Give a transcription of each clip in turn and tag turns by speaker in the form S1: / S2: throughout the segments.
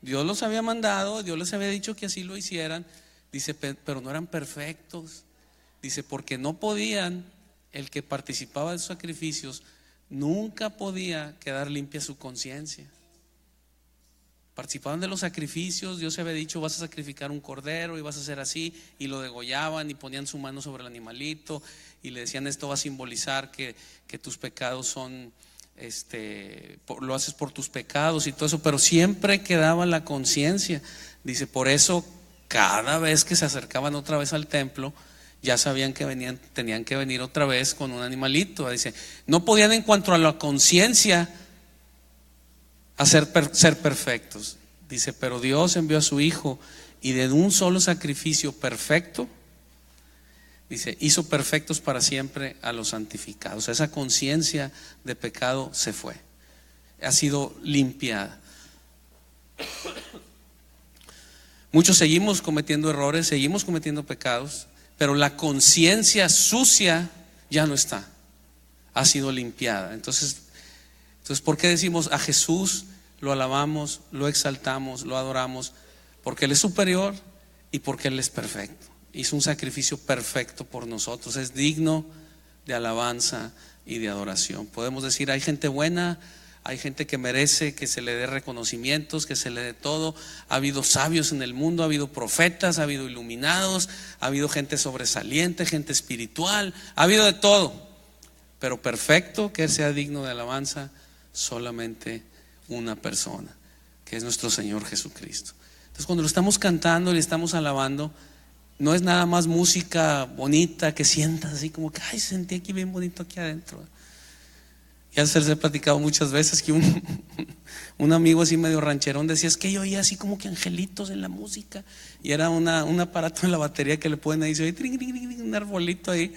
S1: Dios los había mandado, Dios les había dicho que así lo hicieran. Dice, pero no eran perfectos. Dice, porque no podían, el que participaba de sus sacrificios, nunca podía quedar limpia su conciencia. Participaban de los sacrificios, Dios se había dicho, vas a sacrificar un cordero y vas a hacer así, y lo degollaban y ponían su mano sobre el animalito y le decían, esto va a simbolizar que tus pecados son, lo haces por tus pecados y todo eso, pero siempre quedaba la conciencia. Dice, por eso cada vez que se acercaban otra vez al templo, ya sabían que tenían que venir otra vez con un animalito. Dice, no podían en cuanto a la conciencia ser perfectos. Dice, pero Dios envió a su Hijo y de un solo sacrificio perfecto, dice, hizo perfectos para siempre a los santificados. Esa conciencia de pecado se fue, ha sido limpiada. Muchos seguimos cometiendo errores, seguimos cometiendo pecados, pero la conciencia sucia ya no está, ha sido limpiada. Entonces, ¿por qué decimos a Jesús? Lo alabamos, lo exaltamos, lo adoramos, porque Él es superior y porque Él es perfecto. Hizo un sacrificio perfecto por nosotros, es digno de alabanza y de adoración. Podemos decir, hay gente buena, hay gente que merece que se le dé reconocimientos, que se le dé todo. Ha habido sabios en el mundo, ha habido profetas, ha habido iluminados, ha habido gente sobresaliente, gente espiritual, ha habido de todo. Pero perfecto, que sea digno de alabanza, solamente una persona, que es nuestro Señor Jesucristo. Entonces, cuando lo estamos cantando y le estamos alabando, no es nada más música bonita que sientas así como que, ay, sentí aquí bien bonito aquí adentro. Ya se les he platicado muchas veces que un amigo así medio rancherón decía, es que yo oía así como que angelitos en la música, y era un aparato en la batería que le pueden ahí, se oye un arbolito ahí,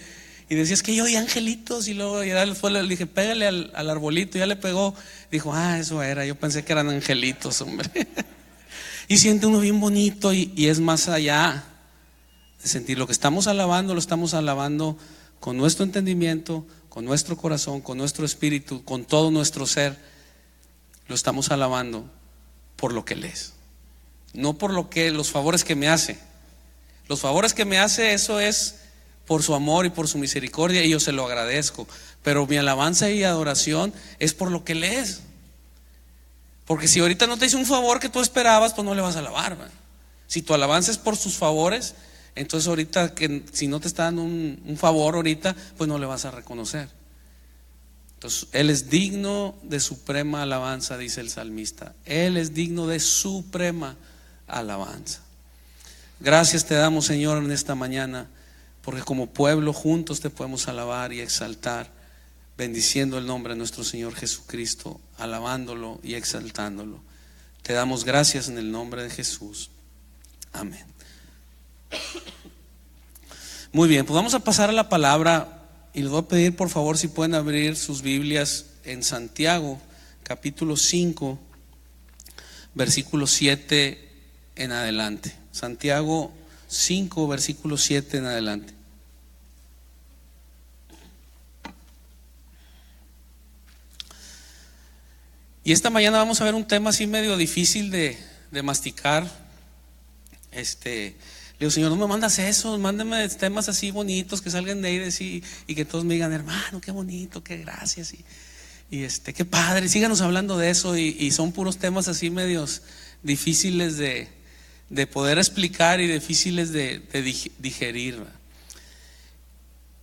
S1: y decía, es que yo oía angelitos, y luego ya le dije, pégale al arbolito, ya le pegó, dijo, eso era, yo pensé que eran angelitos, hombre. Y siente uno bien bonito, y es más allá de sentir lo que estamos alabando, lo estamos alabando con nuestro entendimiento, con nuestro corazón, con nuestro espíritu, con todo nuestro ser. Lo estamos alabando por lo que Él es, no por los favores que me hace. Los favores que me hace, eso es por su amor y por su misericordia, y yo se lo agradezco. Pero mi alabanza y adoración es por lo que Él es. Porque si ahorita no te hice un favor que tú esperabas, pues no le vas a alabar, ¿verdad? Si tu alabanza es por sus favores, entonces ahorita que si no te está dando un favor ahorita, pues no le vas a reconocer. Entonces Él es digno de suprema alabanza, dice el salmista. Él es digno de suprema alabanza. Gracias te damos, Señor, en esta mañana, porque como pueblo juntos te podemos alabar y exaltar, bendiciendo el nombre de nuestro Señor Jesucristo, alabándolo y exaltándolo. Te damos gracias en el nombre de Jesús. Amén. Muy bien, pues vamos a pasar a la palabra, y les voy a pedir por favor si pueden abrir sus Biblias en Santiago capítulo 5 versículo 7 en adelante. Santiago 5 versículo 7 en adelante. Y esta mañana vamos a ver un tema así medio difícil de masticar. Le digo, Señor, no me mandas eso, mándame temas así bonitos que salgan de ahí y que todos me digan, hermano, qué bonito, qué gracias y qué padre, síganos hablando de eso, y son puros temas así medios difíciles de poder explicar y difíciles de digerir.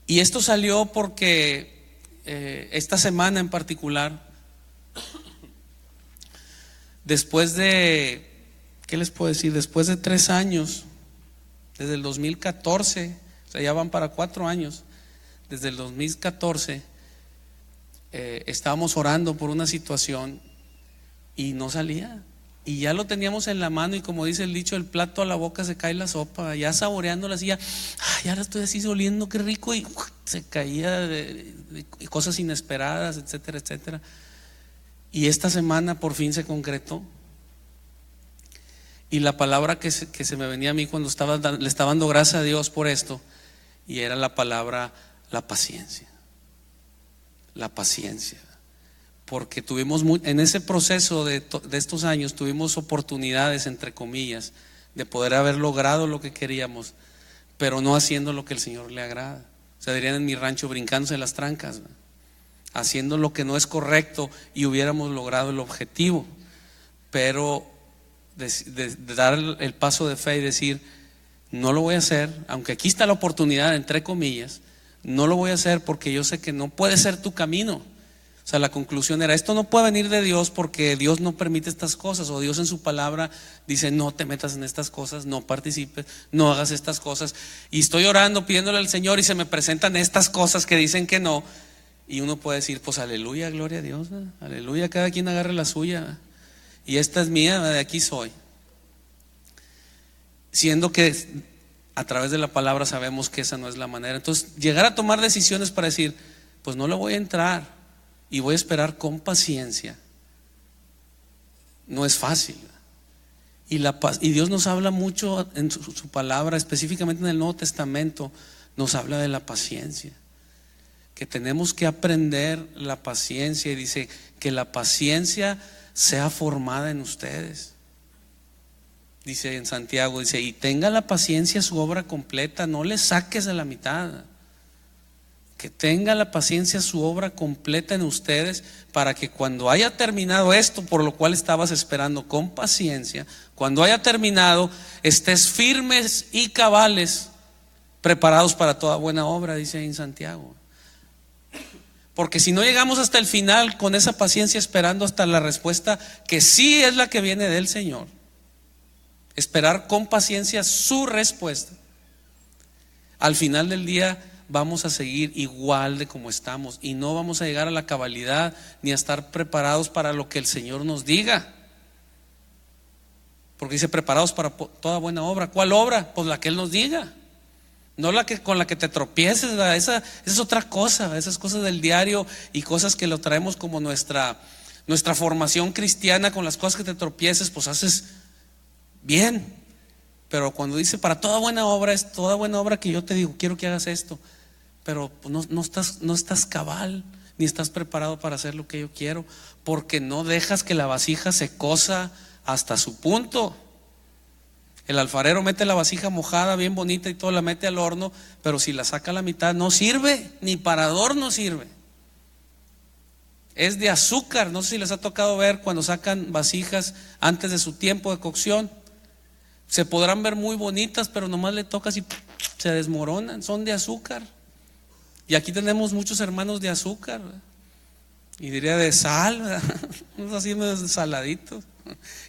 S1: Y esto salió porque esta semana en particular, después de, ¿qué les puedo decir? Después de 3 años, desde el 2014, o sea, ya van para 4 años, desde el 2014, estábamos orando por una situación y no salía. Y ya lo teníamos en la mano, y como dice el dicho, el plato a la boca se cae la sopa, ya saboreándola así, ya la estoy así oliendo, qué rico, y se caía de cosas inesperadas, etcétera, etcétera. Y esta semana por fin se concretó. Y la palabra que se me venía a mí cuando le estaba dando gracias a Dios por esto, y era la palabra la paciencia. La paciencia. porque tuvimos en ese proceso de estos años tuvimos oportunidades, entre comillas, de poder haber logrado lo que queríamos, pero no haciendo lo que el Señor le agrada. O sea, dirían en mi rancho, brincándose las trancas, ¿verdad? Haciendo lo que no es correcto, y hubiéramos logrado el objetivo. Pero de dar el paso de fe y decir, no lo voy a hacer, aunque aquí está la oportunidad, entre comillas, no lo voy a hacer porque yo sé que no puede ser tu camino. O sea, la conclusión era, esto no puede venir de Dios porque Dios no permite estas cosas, o Dios en su palabra dice, no te metas en estas cosas, no participes, no hagas estas cosas. Y estoy orando, pidiéndole al Señor, y se me presentan estas cosas que dicen que no. Y uno puede decir, pues aleluya, gloria a Dios, ¿verdad? Aleluya, cada quien agarre la suya, ¿verdad? Y esta es mía, de aquí soy. Siendo que a través de la palabra sabemos que esa no es la manera. Entonces, llegar a tomar decisiones para decir, pues no le voy a entrar y voy a esperar con paciencia, no es fácil. Y Dios nos habla mucho en su palabra, específicamente en el Nuevo Testamento, nos habla de la paciencia, que tenemos que aprender la paciencia, y dice que la paciencia sea formada en ustedes. Dice en Santiago, dice, y tenga la paciencia su obra completa, no le saques de la mitad. Que tenga la paciencia su obra completa en ustedes, para que cuando haya terminado esto por lo cual estabas esperando con paciencia, cuando haya terminado, estés firmes y cabales, preparados para toda buena obra, dice ahí en Santiago. Porque si no llegamos hasta el final con esa paciencia, esperando hasta la respuesta, que sí es la que viene del Señor, esperar con paciencia su respuesta, al final del día vamos a seguir igual de como estamos, y no vamos a llegar a la cabalidad ni a estar preparados para lo que el Señor nos diga. Porque dice preparados para toda buena obra. ¿Cuál obra? Pues la que Él nos diga, no la que con la que te tropieces, ¿verdad? Esa es otra cosa, esas cosas del diario y cosas que lo traemos como nuestra formación cristiana. Con las cosas que te tropieces, pues haces bien. Pero cuando dice para toda buena obra, es toda buena obra que yo te digo, quiero que hagas esto, pero pues no estás cabal, ni estás preparado para hacer lo que yo quiero, porque no dejas que la vasija se cosa hasta su punto. El alfarero mete la vasija mojada, bien bonita y todo, la mete al horno, pero si la saca a la mitad no sirve, ni para adorno sirve. Es de azúcar. No sé si les ha tocado ver cuando sacan vasijas antes de su tiempo de cocción. Se podrán ver muy bonitas, pero nomás le tocas y se desmoronan, son de azúcar. Y aquí tenemos muchos hermanos de azúcar, ¿verdad? Y diría de sal, ¿verdad? Unos así medio saladitos,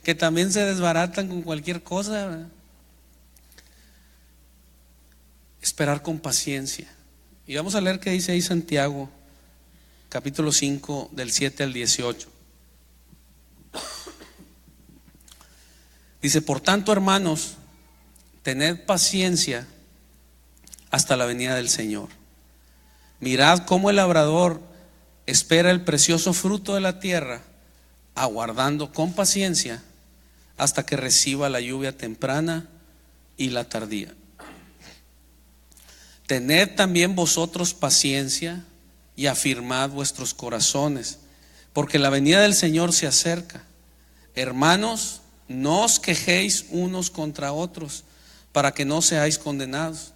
S1: que también se desbaratan con cualquier cosa, ¿verdad? Esperar con paciencia. Y vamos a leer qué dice ahí Santiago, capítulo 5, del 7 al 18. Dice, por tanto, hermanos, tened paciencia hasta la venida del Señor. Mirad cómo el labrador espera el precioso fruto de la tierra, aguardando con paciencia hasta que reciba la lluvia temprana y la tardía. Tened también vosotros paciencia y afirmad vuestros corazones, porque la venida del Señor se acerca. Hermanos, no os quejéis unos contra otros, para que no seáis condenados.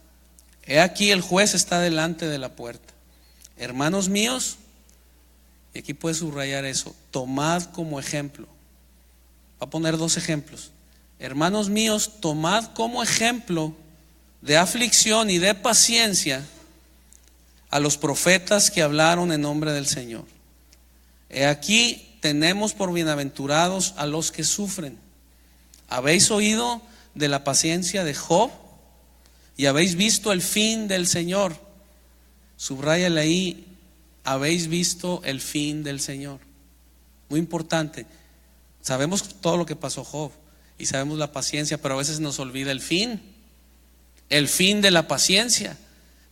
S1: He aquí el juez está delante de la puerta. Hermanos míos, y aquí puedes subrayar eso, tomad como ejemplo. Va a poner dos ejemplos. Hermanos míos, tomad como ejemplo de aflicción y de paciencia a los profetas que hablaron en nombre del Señor. He aquí tenemos por bienaventurados a los que sufren. ¿Habéis oído de la paciencia de Job? Y habéis visto el fin del Señor. Subráyale ahí, habéis visto el fin del Señor. Muy importante. Sabemos todo lo que pasó Job y sabemos la paciencia, pero a veces nos olvida el fin de la paciencia.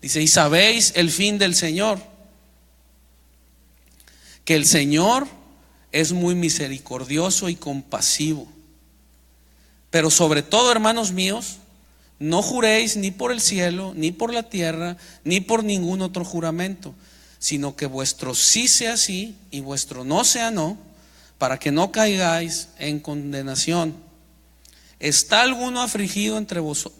S1: Dice, y sabéis el fin del Señor, que el Señor es muy misericordioso y compasivo. Pero sobre todo, hermanos míos, no juréis ni por el cielo, ni por la tierra, ni por ningún otro juramento, sino que vuestro sí sea sí y vuestro no sea no, para que no caigáis en condenación. ¿Está alguno afligido entre vosotros?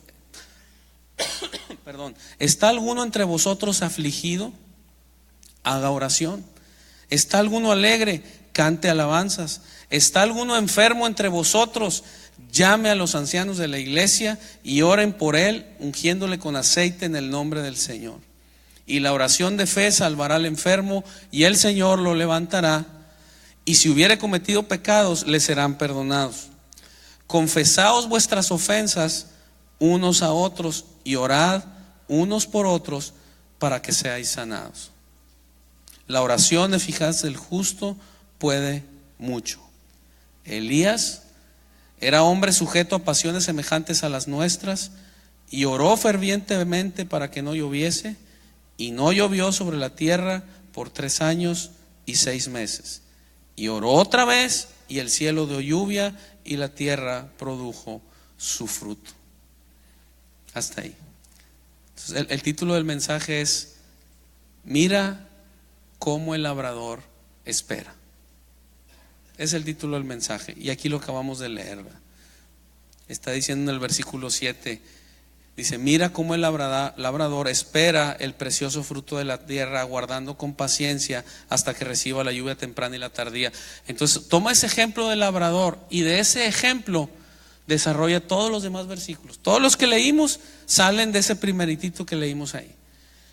S1: Perdón. ¿Está alguno entre vosotros afligido? Haga oración. ¿Está alguno alegre? Cante alabanzas. ¿Está alguno enfermo entre vosotros? Llame a los ancianos de la iglesia y oren por él, ungiéndole con aceite en el nombre del Señor. Y la oración de fe salvará al enfermo, y el Señor lo levantará. Y si hubiere cometido pecados, le serán perdonados. Confesaos vuestras ofensas unos a otros y orad unos por otros para que seáis sanados. La oración eficaz del justo puede mucho. Elías era hombre sujeto a pasiones semejantes a las nuestras y oró fervientemente para que no lloviese, y no llovió sobre la tierra por 3 años y 6 meses. Y oró otra vez, y el cielo dio lluvia y la tierra produjo su fruto. Hasta ahí. Entonces, el título del mensaje es: mira cómo el labrador espera. Es el título del mensaje, y aquí lo acabamos de leer, ¿verdad? Está diciendo en el versículo 7, dice: mira cómo el labrador espera el precioso fruto de la tierra, aguardando con paciencia hasta que reciba la lluvia temprana y la tardía. Entonces toma ese ejemplo del labrador, y de ese ejemplo desarrolla todos los demás versículos. Todos los que leímos salen de ese primeritito que leímos ahí.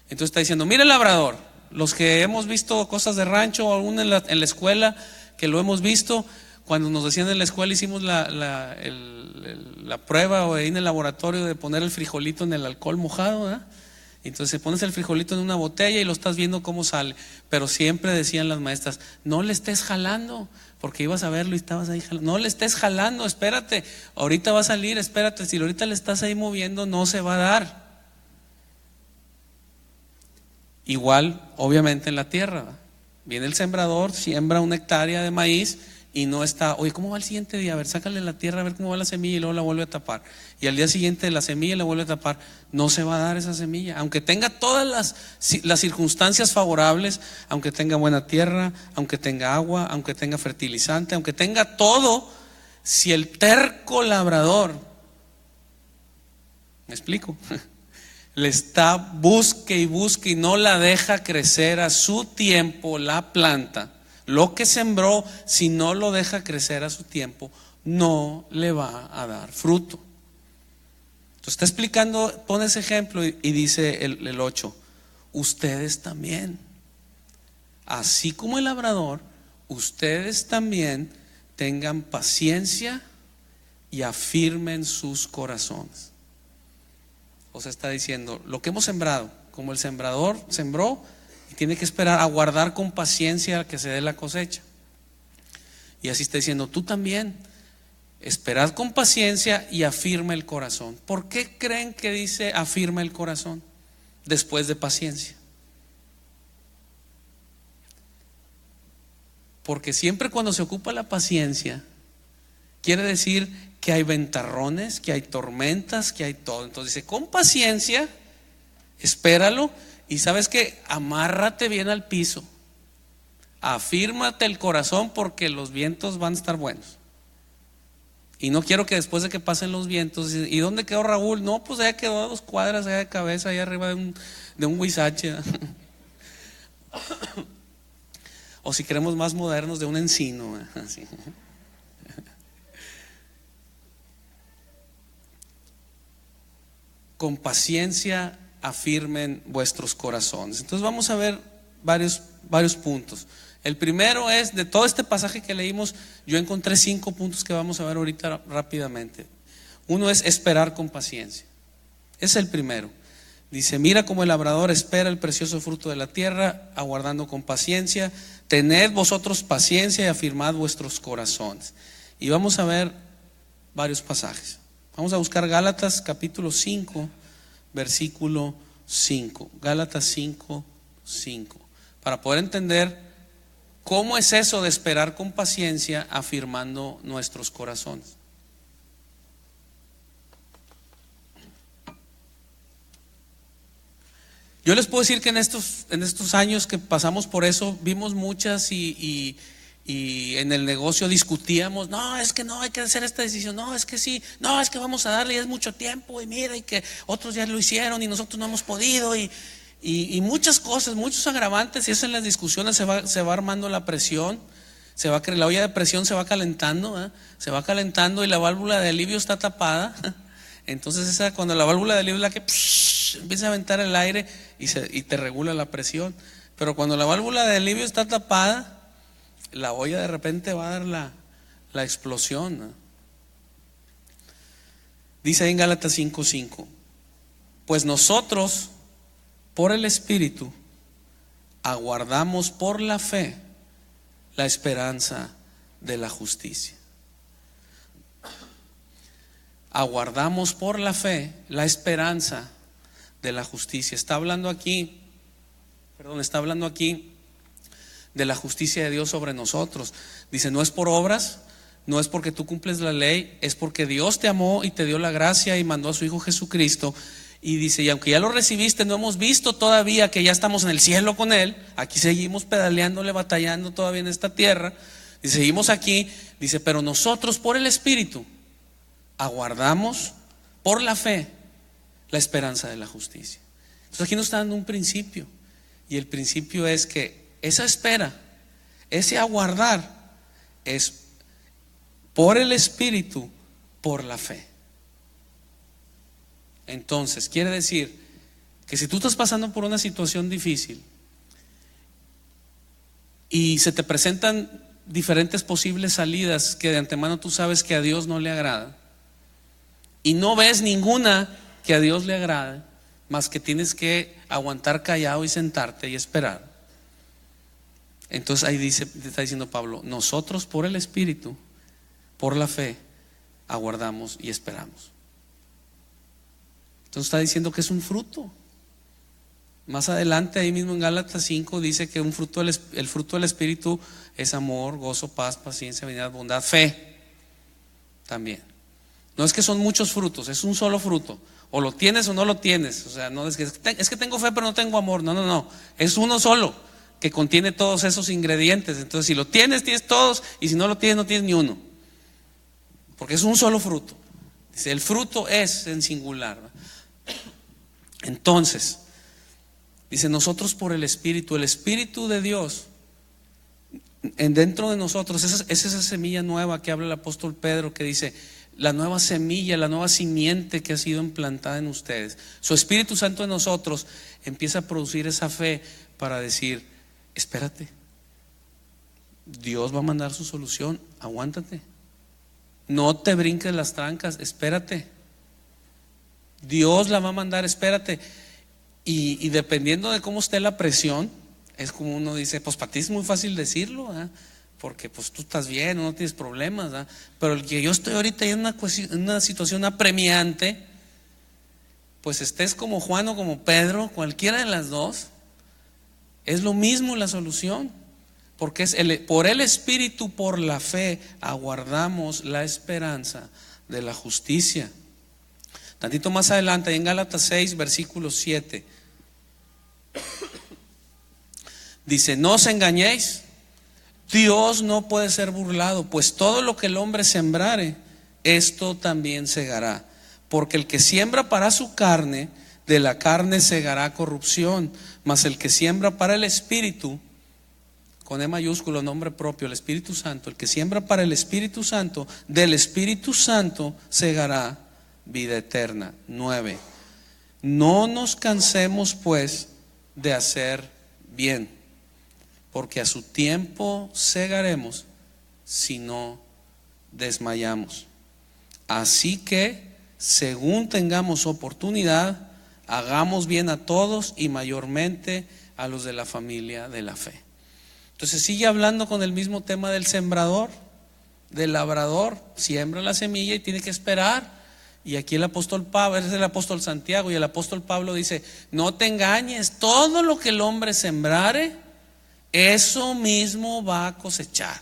S1: Entonces está diciendo: mira el labrador. Los que hemos visto cosas de rancho, o aún en la escuela, que lo hemos visto, cuando nos decían en la escuela, hicimos la prueba, o ahí en el laboratorio, de poner el frijolito en el alcohol mojado, ¿verdad? Entonces pones el frijolito en una botella y lo estás viendo cómo sale. Pero siempre decían las maestras: no le estés jalando, porque ibas a verlo y estabas ahí jalando. No le estés jalando, espérate, ahorita va a salir, espérate. Si ahorita le estás ahí moviendo, no se va a dar. Igual, obviamente, en la tierra, ¿verdad? Viene el sembrador, siembra 1 hectárea de maíz y no está, oye, ¿cómo va el siguiente día? A ver, sácale la tierra, a ver cómo va la semilla, y luego la vuelve a tapar. Y al día siguiente la semilla la vuelve a tapar. No se va a dar esa semilla, aunque tenga todas las circunstancias favorables, aunque tenga buena tierra, aunque tenga agua, aunque tenga fertilizante, aunque tenga todo. Si el terco labrador, ¿me explico?, le está busque y busque y no la deja crecer a su tiempo la planta, lo que sembró, si no lo deja crecer a su tiempo, no le va a dar fruto. Entonces está explicando, pone ese ejemplo y dice el 8: ustedes también, así como el labrador, ustedes también tengan paciencia y afirmen sus corazones. O sea, está diciendo, lo que hemos sembrado, como el sembrador sembró y tiene que esperar, aguardar con paciencia a que se dé la cosecha. Y así está diciendo, tú también, esperad con paciencia y afirma el corazón. ¿Por qué creen que dice afirma el corazón después de paciencia? Porque siempre cuando se ocupa la paciencia, quiere decir que hay ventarrones, que hay tormentas, que hay todo. Entonces dice, con paciencia, espéralo, y sabes que amárrate bien al piso, afírmate el corazón, porque los vientos van a estar buenos. Y no quiero que después de que pasen los vientos, ¿y dónde quedó Raúl? No, pues allá quedó a 2 cuadras allá de cabeza, allá arriba de un huizache. O si queremos más modernos, de un encino. Así. Con paciencia afirmen vuestros corazones. Entonces vamos a ver varios puntos. El primero es, de todo este pasaje que leímos, yo encontré 5 puntos que vamos a ver ahorita rápidamente. Uno es esperar con paciencia. Es el primero. Dice, mira como el labrador espera el precioso fruto de la tierra, aguardando con paciencia. Tened vosotros paciencia y afirmad vuestros corazones. Y vamos a ver varios pasajes. Vamos a buscar Gálatas capítulo 5, versículo 5. Gálatas 5, 5. Para poder entender cómo es eso de esperar con paciencia, afirmando nuestros corazones. Yo les puedo decir que en estos años que pasamos por eso, vimos muchas y en el negocio discutíamos, no, es que no, hay que hacer esta decisión, no, es que sí, no, es que vamos a darle, es mucho tiempo, y mira, y que otros ya lo hicieron y nosotros no hemos podido, y muchas cosas, muchos agravantes, y eso en las discusiones se va armando la presión, la olla de presión se va calentando, ¿eh? Se va calentando y la válvula de alivio está tapada. Entonces cuando la válvula de alivio es la que empieza a aventar el aire y te regula la presión. Pero cuando la válvula de alivio está tapada, la olla de repente va a dar la explosión, ¿no? Dice ahí en Gálatas 5:5, pues nosotros por el Espíritu aguardamos por la fe la esperanza de la justicia. Aguardamos por la fe la esperanza de la justicia. Está hablando aquí de la justicia de Dios sobre nosotros. Dice, no es por obras, no es porque tú cumples la ley, es porque Dios te amó y te dio la gracia y mandó a su Hijo Jesucristo. Y dice, y aunque ya lo recibiste, no hemos visto todavía que ya estamos en el cielo con Él. Aquí seguimos pedaleándole, batallando todavía en esta tierra. Y seguimos aquí, dice, pero nosotros por el Espíritu aguardamos por la fe la esperanza de la justicia. Entonces aquí nos está dando un principio. Y el principio es que esa espera, ese aguardar, es por el Espíritu, por la fe. Entonces, quiere decir que si tú estás pasando por una situación difícil y se te presentan diferentes posibles salidas que de antemano tú sabes que a Dios no le agrada y no ves ninguna que a Dios le agrade, más que tienes que aguantar callado y sentarte y esperar. Entonces ahí está diciendo Pablo, nosotros por el Espíritu, por la fe, aguardamos y esperamos. Entonces está diciendo que es un fruto. Más adelante, ahí mismo en Gálatas 5, dice que el fruto del Espíritu es amor, gozo, paz, paciencia, benignidad, bondad, fe. También. No es que son muchos frutos, es un solo fruto. O lo tienes o no lo tienes. O sea, no es que tengo fe pero no tengo amor. No. Es uno solo que contiene todos esos ingredientes. Entonces, si lo tienes, tienes todos. Y si no lo tienes, no tienes ni uno. Porque es un solo fruto. Dice, el fruto es en singular, ¿verdad? Entonces, dice, nosotros por el Espíritu de Dios dentro de nosotros, es esa semilla nueva que habla el apóstol Pedro, que dice, la nueva semilla, la nueva simiente que ha sido implantada en ustedes. Su Espíritu Santo en nosotros empieza a producir esa fe para decir, espérate, Dios va a mandar su solución, aguántate, no te brinques las trancas, espérate, Dios la va a mandar, espérate. Y dependiendo de cómo esté la presión, es como uno dice, pues para ti es muy fácil decirlo, ¿eh? Porque pues tú estás bien, no tienes problemas, ¿eh? Pero el que yo estoy ahorita en una situación apremiante, pues estés como Juan o como Pedro, cualquiera de las dos, es lo mismo la solución. Porque es por el Espíritu, por la fe, aguardamos la esperanza de la justicia. Tantito más adelante, en Gálatas 6, versículo 7, dice, no os engañéis, Dios no puede ser burlado, pues todo lo que el hombre sembrare, esto también segará. Porque el que siembra para su carne, de la carne segará corrupción, mas el que siembra para el Espíritu, con E mayúsculo, nombre propio, el Espíritu Santo, el que siembra para el Espíritu Santo, del Espíritu Santo segará vida eterna. 9. No nos cansemos pues de hacer bien, porque a su tiempo segaremos si no desmayamos. Así que, según tengamos oportunidad, hagamos bien a todos y mayormente a los de la familia de la fe. Entonces sigue hablando con el mismo tema del sembrador, del labrador. Siembra la semilla y tiene que esperar. Y aquí el apóstol Pablo, es el apóstol Santiago, y el apóstol Pablo dice, no te engañes, todo lo que el hombre sembrare, eso mismo va a cosechar.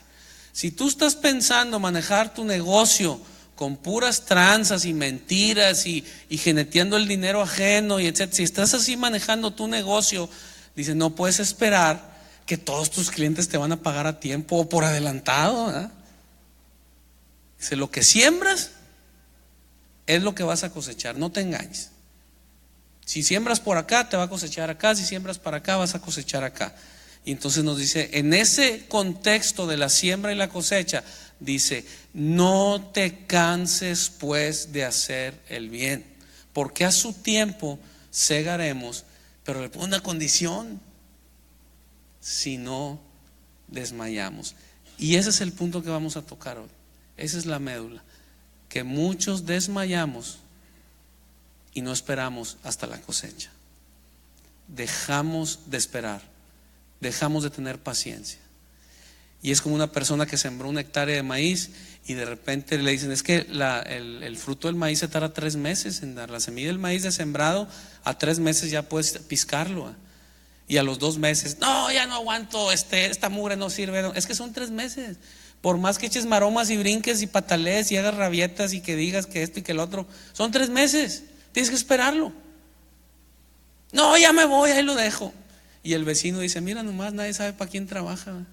S1: Si tú estás pensando manejar tu negocio con puras tranzas y mentiras y geneteando el dinero ajeno y etcétera, si estás así manejando tu negocio, dice, no puedes esperar que todos tus clientes te van a pagar a tiempo o por adelantado, ¿verdad? Dice, lo que siembras es lo que vas a cosechar, no te engañes. Si siembras por acá, te va a cosechar acá. Si siembras para acá, vas a cosechar acá. Y entonces nos dice, en ese contexto de la siembra y la cosecha, dice, no te canses pues de hacer el bien, porque a su tiempo segaremos, pero le pone una condición: si no desmayamos. Y ese es el punto que vamos a tocar hoy. Esa es la médula, que muchos desmayamos y no esperamos hasta la cosecha. Dejamos de esperar, dejamos de tener paciencia. Y es como una persona que sembró 1 hectárea de maíz y de repente le dicen, es que el fruto del maíz se tarda 3 meses en dar. La semilla del maíz de sembrado, a 3 meses ya puedes piscarlo, ¿eh? Y a los 2 meses, no, ya no aguanto, esta mugre no sirve. No, es que son 3 meses. Por más que eches maromas y brinques y patalees y hagas rabietas y que digas que esto y que el otro, son 3 meses, tienes que esperarlo. No, ya me voy, ahí lo dejo. Y el vecino dice, mira nomás, nadie sabe para quién trabaja.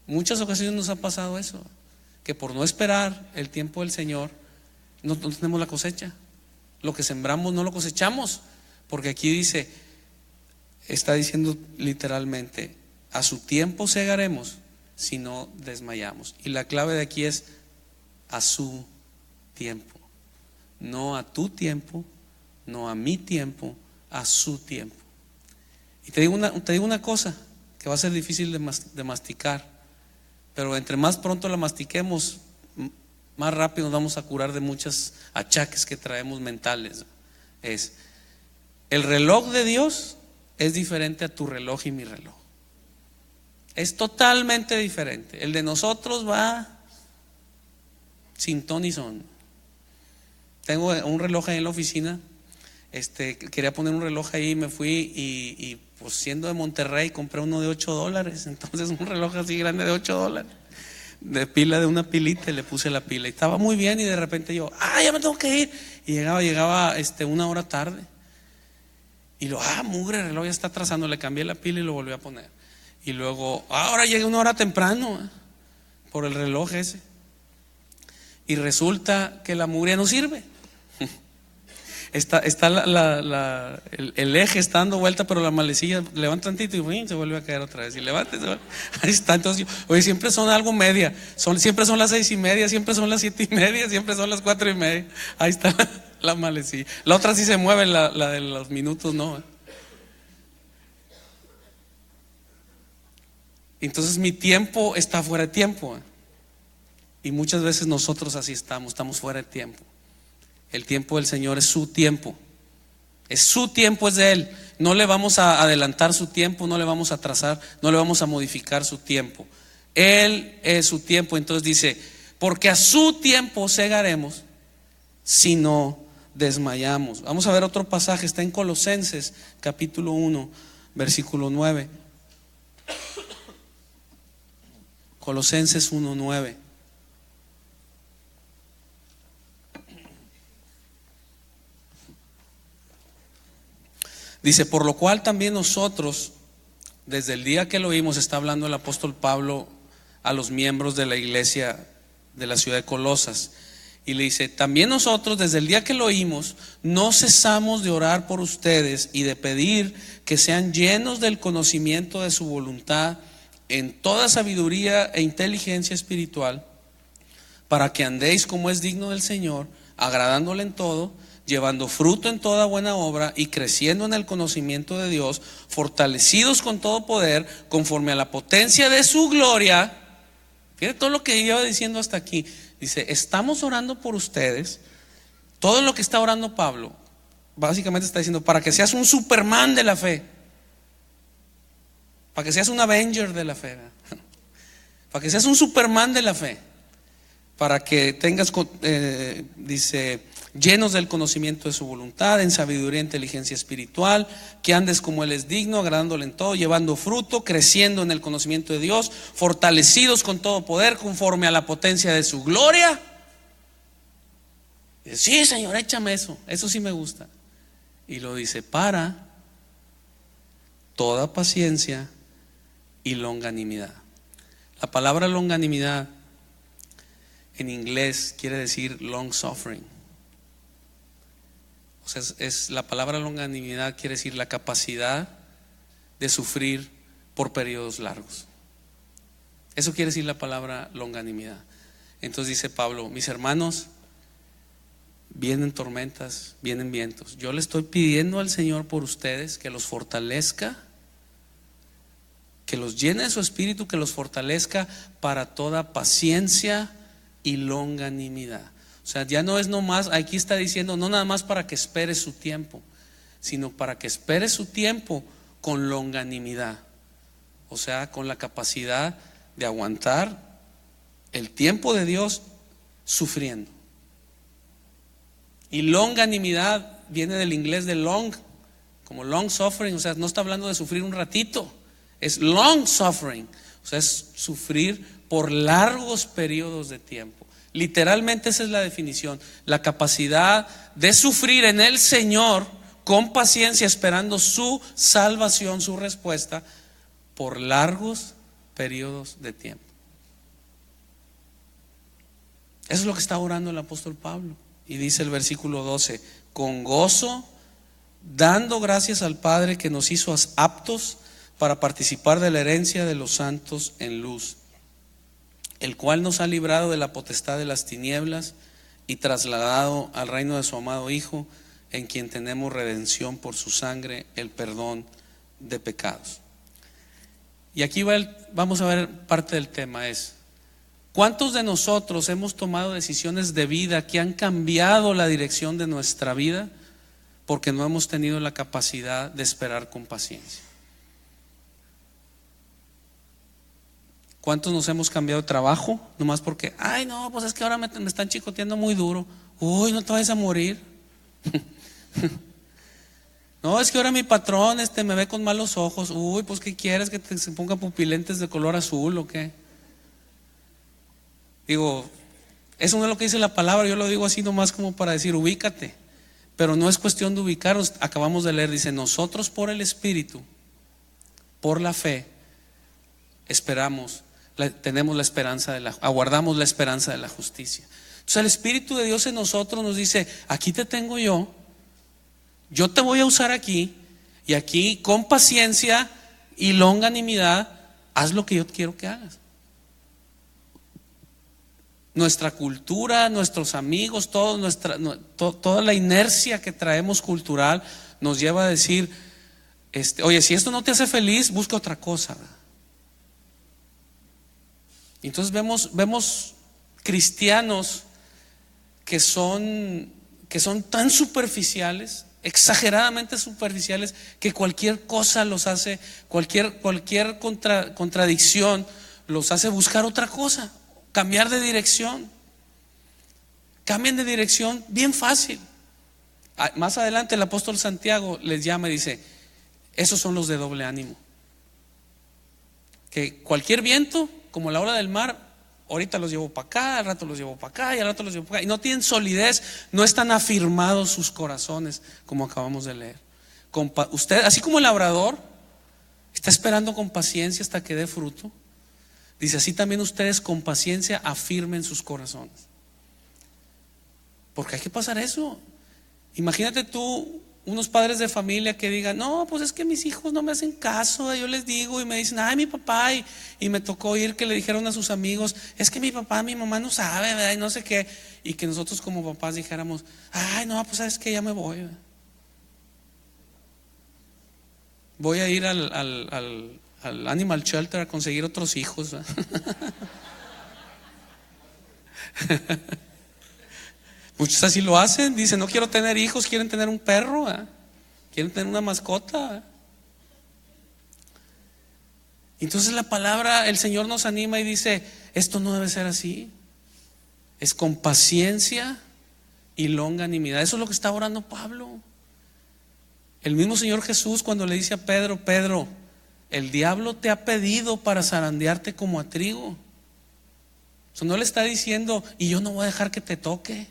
S1: Muchas ocasiones nos ha pasado eso, que por no esperar el tiempo del Señor, no tenemos la cosecha. Lo que sembramos no lo cosechamos, porque aquí dice, está diciendo literalmente, a su tiempo segaremos si no desmayamos. Y la clave de aquí es a su tiempo, no a tu tiempo, no a mi tiempo, a su tiempo. Y te digo una cosa que va a ser difícil de masticar, pero entre más pronto la mastiquemos, más rápido nos vamos a curar de muchos achaques que traemos mentales. Es, el reloj de Dios es diferente a tu reloj y mi reloj. Es totalmente diferente. El de nosotros va sin ton y son. Tengo un reloj ahí en la oficina. Quería poner un reloj ahí, me fui y pues siendo de Monterrey compré uno de $8. Entonces un reloj así grande de $8, de pila, de una pilita, y le puse la pila y estaba muy bien. Y de repente yo, ya me tengo que ir. Y llegaba 1 hora tarde. Y mugre, el reloj ya está atrasando. Le cambié la pila y lo volví a poner. Y luego, ahora llegué 1 hora temprano, por el reloj ese. Y resulta que la mugre no sirve. Está el eje está dando vuelta, pero la manecilla levanta tantito y se vuelve a caer otra vez. Y levanta, ahí está. Entonces, oye, siempre son algo media. Siempre son las 6:30, siempre son las 7:30, siempre son las 4:30. Ahí está la manecilla. La otra sí se mueve, la de los minutos no. Entonces mi tiempo está fuera de tiempo. Y muchas veces nosotros así estamos fuera de tiempo. El tiempo del Señor es su tiempo. Es su tiempo, es de Él. No le vamos a adelantar su tiempo, no le vamos a atrasar, no le vamos a modificar su tiempo. Él es su tiempo. Entonces dice, porque a su tiempo segaremos si no desmayamos. Vamos a ver otro pasaje, está en Colosenses capítulo 1, versículo 9. Colosenses 1:9. Dice, por lo cual también nosotros, desde el día que lo oímos, está hablando el apóstol Pablo a los miembros de la iglesia de la ciudad de Colosas, y le dice, también nosotros desde el día que lo oímos, no cesamos de orar por ustedes y de pedir que sean llenos del conocimiento de su voluntad en toda sabiduría e inteligencia espiritual, para que andéis como es digno del Señor, agradándole en todo, llevando fruto en toda buena obra y creciendo en el conocimiento de Dios, fortalecidos con todo poder, conforme a la potencia de su gloria. Fíjate todo lo que lleva diciendo hasta aquí. Dice, estamos orando por ustedes. Todo lo que está orando Pablo, básicamente está diciendo, para que seas un Superman de la fe, para que seas un Avenger de la fe, para que seas un Superman de la fe, para que tengas, dice, llenos del conocimiento de su voluntad, en sabiduría e inteligencia espiritual, que andes como Él es digno, agradándole en todo, llevando fruto, creciendo en el conocimiento de Dios, fortalecidos con todo poder, conforme a la potencia de su gloria. Y dice, sí, Señor, échame eso sí me gusta. Y lo dice, para toda paciencia y longanimidad. La palabra longanimidad en inglés quiere decir long suffering. O sea, la palabra longanimidad quiere decir la capacidad de sufrir por periodos largos. Eso quiere decir la palabra longanimidad. Entonces dice Pablo, mis hermanos, vienen tormentas, vienen vientos. Yo le estoy pidiendo al Señor por ustedes que los fortalezca, que los llene de su espíritu, que los fortalezca para toda paciencia y longanimidad. O sea, ya no es nomás, aquí está diciendo, no nada más para que espere su tiempo, sino para que espere su tiempo con longanimidad. O sea, con la capacidad de aguantar el tiempo de Dios sufriendo. Y longanimidad viene del inglés de long, como long suffering. O sea, no está hablando de sufrir un ratito, es long suffering. O sea, es sufrir por largos periodos de tiempo. Literalmente esa es la definición, la capacidad de sufrir en el Señor con paciencia, esperando su salvación, su respuesta, por largos periodos de tiempo. Eso es lo que está orando el apóstol Pablo. Y dice el versículo 12, con gozo, dando gracias al Padre que nos hizo aptos para participar de la herencia de los santos en luz, el cual nos ha librado de la potestad de las tinieblas y trasladado al reino de su amado Hijo, en quien tenemos redención por su sangre, el perdón de pecados. Y aquí vamos a ver parte del tema es, ¿cuántos de nosotros hemos tomado decisiones de vida que han cambiado la dirección de nuestra vida porque no hemos tenido la capacidad de esperar con paciencia? ¿Cuántos nos hemos cambiado de trabajo nomás porque, ay no, pues es que ahora me están chicoteando muy duro? Uy, no te vayas a morir. No, es que ahora mi patrón me ve con malos ojos. Uy, pues ¿qué quieres? ¿Que se ponga pupilentes de color azul o qué? Digo, eso no es lo que dice la palabra, yo lo digo así nomás como para decir, ubícate. Pero no es cuestión de ubicarnos, acabamos de leer, dice, nosotros por el Espíritu, por la fe, esperamos, tenemos la esperanza aguardamos la esperanza de la justicia. Entonces el Espíritu de Dios en nosotros nos dice, aquí te tengo yo te voy a usar aquí, y aquí con paciencia y longanimidad, haz lo que yo quiero que hagas. Nuestra cultura, nuestros amigos, toda la inercia que traemos cultural nos lleva a decir, oye, si esto no te hace feliz, busca otra cosa. Entonces vemos cristianos que son tan superficiales, exageradamente superficiales, que cualquier cosa los hace, cualquier contradicción los hace buscar otra cosa, cambiar de dirección. Cambian de dirección bien fácil. Más adelante el apóstol Santiago les llama y dice, esos son los de doble ánimo, que cualquier viento, como la ola del mar, ahorita los llevo para acá, al rato los llevo para acá y al rato los llevo para acá, y no tienen solidez, no están afirmados sus corazones, como acabamos de leer. Usted, así como el labrador está esperando con paciencia hasta que dé fruto, dice, así también ustedes con paciencia afirmen sus corazones, porque hay que pasar eso. Imagínate tú unos padres de familia que digan, no, pues es que mis hijos no me hacen caso, yo les digo y me dicen, ay, mi papá, y me tocó oír que le dijeron a sus amigos, es que mi papá, mi mamá no sabe, ¿verdad? Y no sé qué, y que nosotros como papás dijéramos, ay, no, pues sabes que ya me voy, ¿verdad? Voy a ir al Animal Shelter a conseguir otros hijos, ¿verdad? Muchos así lo hacen, dicen, no quiero tener hijos, quieren tener un perro, ¿eh? Quieren tener una mascota, ¿eh? Entonces la palabra, el Señor nos anima y dice, esto no debe ser así, es con paciencia y longanimidad. Eso es lo que está orando Pablo. El mismo Señor Jesús, cuando le dice a Pedro: Pedro, el diablo te ha pedido para zarandearte como a trigo. O sea, no le está diciendo: y yo no voy a dejar que te toque.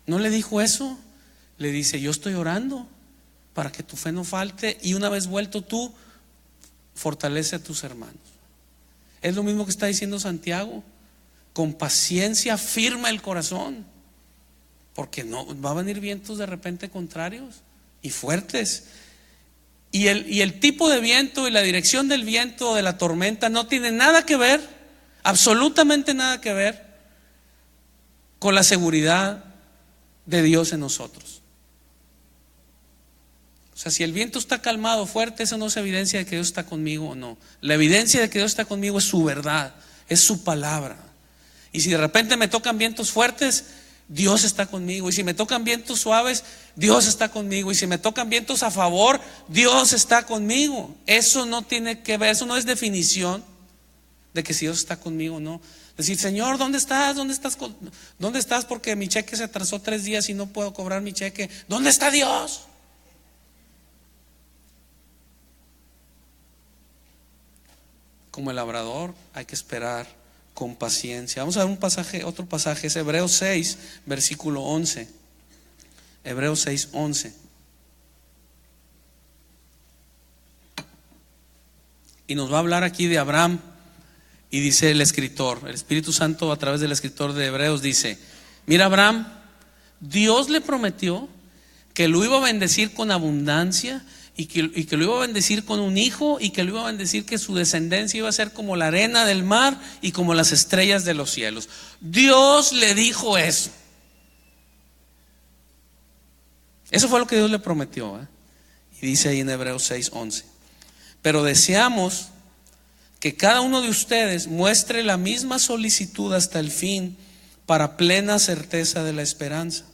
S1: No le dijo eso. Le dice: yo estoy orando para que tu fe no falte, y una vez vuelto tú, fortalece a tus hermanos. Es lo mismo que está diciendo Santiago: con paciencia firma el corazón, porque no va a venir vientos de repente contrarios y fuertes. Y el tipo de viento y la dirección del viento, de la tormenta, no tiene nada que ver, absolutamente nada que ver, con la seguridad de Dios en nosotros. O sea, si el viento está calmado, fuerte, eso no es evidencia de que Dios está conmigo o no. La evidencia de que Dios está conmigo es su verdad, es su palabra. Y si de repente me tocan vientos fuertes, Dios está conmigo. Y si me tocan vientos suaves, Dios está conmigo. Y si me tocan vientos a favor, Dios está conmigo. Eso no tiene que ver, eso no es definición de que si Dios está conmigo o no. Decir: Señor, ¿dónde estás? ¿Dónde estás? ¿Dónde estás? Porque mi cheque se atrasó 3 días y no puedo cobrar mi cheque. ¿Dónde está Dios? Como el labrador, hay que esperar con paciencia. Vamos a ver un pasaje, otro pasaje, es Hebreos 6, versículo 11. Hebreos 6, 11. Y nos va a hablar aquí de Abraham. Y dice el escritor, el Espíritu Santo a través del escritor de Hebreos dice: mira, Abraham, Dios le prometió que lo iba a bendecir con abundancia, y que lo iba a bendecir con un hijo, y que lo iba a bendecir, que su descendencia iba a ser como la arena del mar y como las estrellas de los cielos. Dios le dijo eso. Eso fue lo que Dios le prometió, Y dice ahí en Hebreos 6, 11: pero deseamos que cada uno de ustedes muestre la misma solicitud hasta el fin, para plena certeza de la esperanza,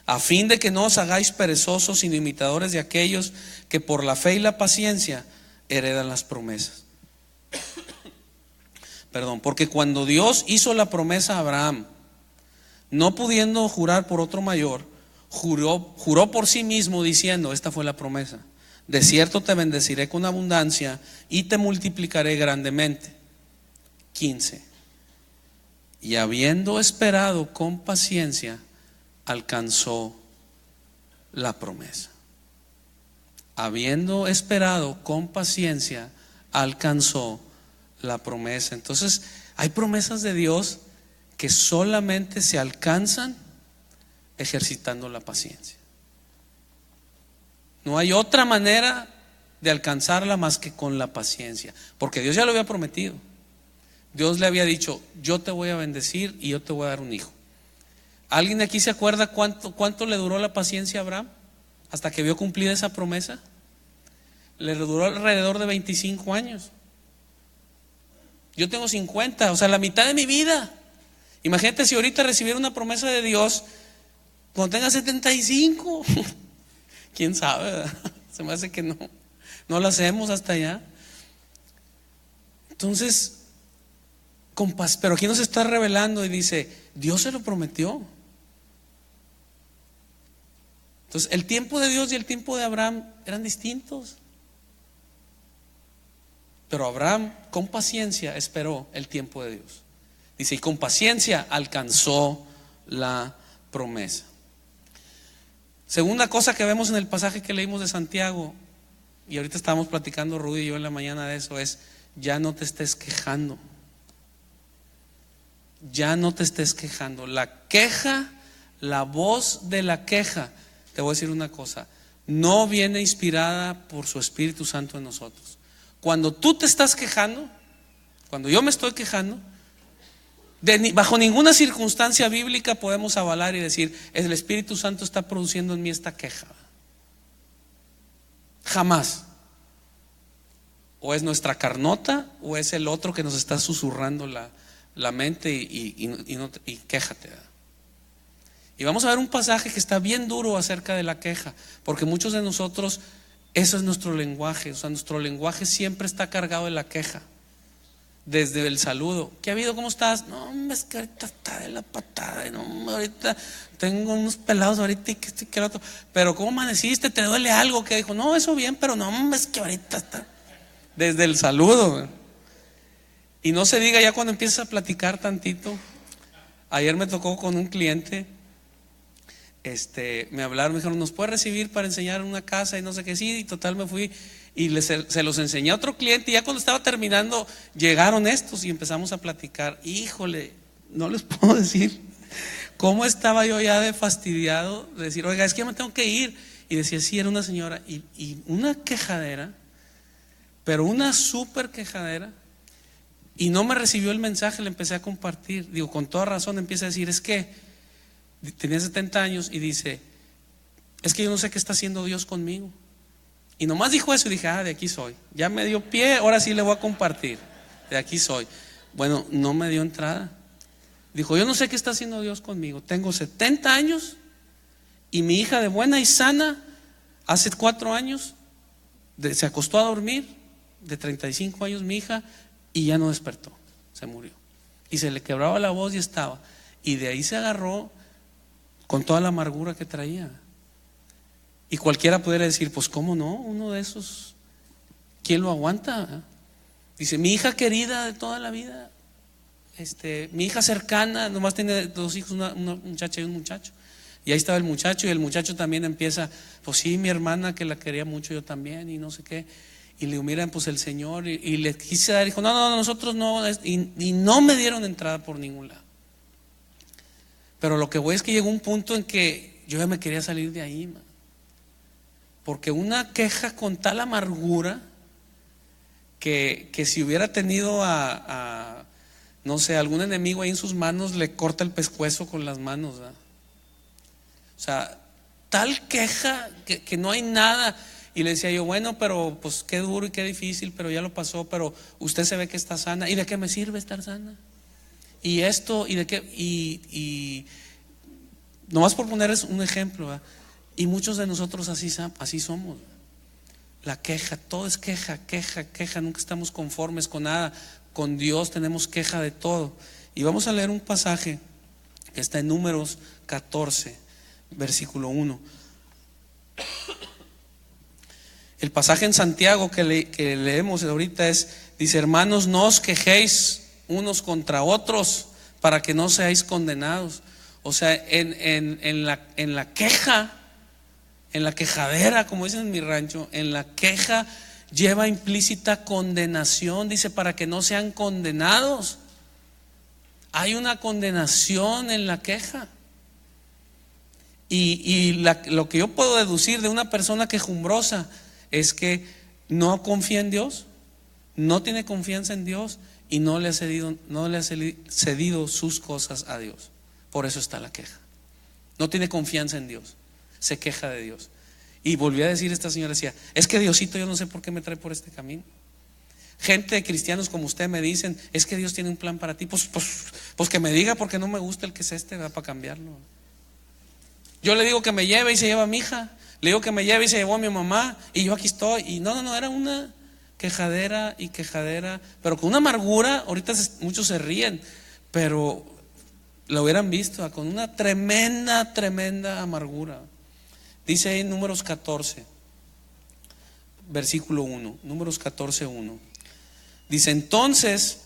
S1: a fin de que no os hagáis perezosos, sino imitadores de aquellos que por la fe y la paciencia heredan las promesas. Porque cuando Dios hizo la promesa a Abraham, no pudiendo jurar por otro mayor, juró por sí mismo, diciendo: esta fue la promesa: de cierto te bendeciré con abundancia y te multiplicaré grandemente. 15. Y habiendo esperado con paciencia, alcanzó la promesa. Habiendo esperado con paciencia, alcanzó la promesa. Entonces, hay promesas de Dios que solamente se alcanzan ejercitando la paciencia. No hay otra manera de alcanzarla más que con la paciencia, porque Dios ya lo había prometido. Dios le había dicho: yo te voy a bendecir y yo te voy a dar un hijo. ¿Alguien de aquí se acuerda cuánto le duró la paciencia a Abraham hasta que vio cumplida esa promesa? Le duró alrededor de 25 años. Yo tengo 50, o sea, la mitad de mi vida. Imagínate si ahorita recibiera una promesa de Dios cuando tenga 75. ¿Quién sabe, verdad? Se me hace que no lo hacemos hasta allá. Entonces, pero aquí nos está revelando y dice: Dios se lo prometió. Entonces, el tiempo de Dios y el tiempo de Abraham eran distintos. Pero Abraham con paciencia esperó el tiempo de Dios. Dice: y con paciencia alcanzó la promesa. Segunda cosa que vemos en el pasaje que leímos de Santiago, y ahorita estábamos platicando Rudy y yo en la mañana de eso, es: ya no te estés quejando. Ya no te estés quejando. La queja, la voz de la queja, te voy a decir una cosa, no viene inspirada por su Espíritu Santo en nosotros. Cuando tú te estás quejando, cuando yo me estoy quejando, bajo ninguna circunstancia bíblica podemos avalar y decir: el Espíritu Santo está produciendo en mí esta queja. Jamás. O es nuestra carnota, o es el otro que nos está susurrando la mente y quéjate. Y vamos a ver un pasaje que está bien duro acerca de la queja, porque muchos de nosotros, eso es nuestro lenguaje. O sea, nuestro lenguaje siempre está cargado de la queja. desde el saludo. ¿Qué ha habido? ¿Cómo estás? No, hombre, es que ahorita está de la patada. No, hombre, ahorita tengo unos pelados ahorita y que esto y que lo otro. Pero ¿cómo amaneciste? ¿Te duele algo? Que dijo, no, eso bien, pero no, hombre, es que ahorita está. Desde el saludo. Y no se diga ya cuando empiezas a platicar tantito. Ayer me tocó con un cliente. Me hablaron, me dijeron, ¿nos puede recibir para enseñar una casa? Y no sé qué, sí, y total me fui y se los enseñé a otro cliente. Y ya cuando estaba terminando llegaron estos y empezamos a platicar. Híjole, no les puedo decir cómo estaba yo ya de fastidiado de decir, oiga, es que ya me tengo que ir. Y decía, sí, era una señora y una quejadera, pero una súper quejadera. Y no me recibió el mensaje, le empecé a compartir. Digo, con toda razón empieza a decir, es que tenía 70 años y dice, es que yo no sé qué está haciendo Dios conmigo. Y nomás dijo eso y dije, de aquí soy. Ya me dio pie, ahora sí le voy a compartir. De aquí soy. Bueno, no me dio entrada. Dijo, yo no sé qué está haciendo Dios conmigo. Tengo 70 años y mi hija de buena y sana, hace 4 años, se acostó a dormir, de 35 años mi hija, y ya no despertó, se murió. Y se le quebraba la voz y estaba. Y de ahí se agarró con toda la amargura que traía. Y cualquiera pudiera decir, pues cómo no, uno de esos, ¿quién lo aguanta? Dice, mi hija querida de toda la vida, mi hija cercana, nomás tiene 2 hijos, una muchacha y un muchacho. Y ahí estaba el muchacho, y el muchacho también empieza, pues sí, mi hermana que la quería mucho, yo también, y no sé qué. Y le digo, miren, pues el Señor, y le quise dar, dijo, no, nosotros no, y no me dieron entrada por ningún lado. Pero lo que voy es que llegó un punto en que yo ya me quería salir de ahí, man. Porque una queja con tal amargura que si hubiera tenido no sé, algún enemigo ahí en sus manos, le corta el pescuezo con las manos, ¿verdad? O sea, tal queja que no hay nada. Y le decía yo, bueno, pero pues qué duro y qué difícil, pero ya lo pasó, pero usted se ve que está sana. ¿Y de qué me sirve estar sana? Y esto, y de qué, y nomás por ponerles un ejemplo, ¿verdad? Y muchos de nosotros así somos. La queja, todo es queja, nunca estamos conformes con nada. Con Dios tenemos queja de todo. Y vamos a leer un pasaje que está en Números 14, versículo 1. El pasaje en Santiago que leemos ahorita dice, hermanos, no os quejéis unos contra otros para que no seáis condenados. O sea, en la queja, en la quejadera, como dicen en mi rancho, en la queja lleva implícita condenación. Dice, para que no sean condenados. Hay una condenación en la queja. Y lo que yo puedo deducir de una persona quejumbrosa es que no confía en Dios, no tiene confianza en Dios y no le ha cedido sus cosas a Dios. Por eso está la queja. No tiene confianza en Dios, se queja de Dios. Y volví a decir, esta señora decía, es que Diosito yo no sé por qué me trae por este camino. Gente de cristianos como usted me dicen, es que Dios tiene un plan para ti. Pues que me diga, porque no me gusta el que es va para cambiarlo. Yo le digo que me lleve y se lleva a mi hija. Le digo que me lleve y se llevó a mi mamá. Y yo aquí estoy. Y no, era una quejadera y quejadera, pero con una amargura. Ahorita muchos se ríen, pero lo hubieran visto con una tremenda amargura. Dice ahí en Números 14, versículo 1. Números 14, 1. Dice, entonces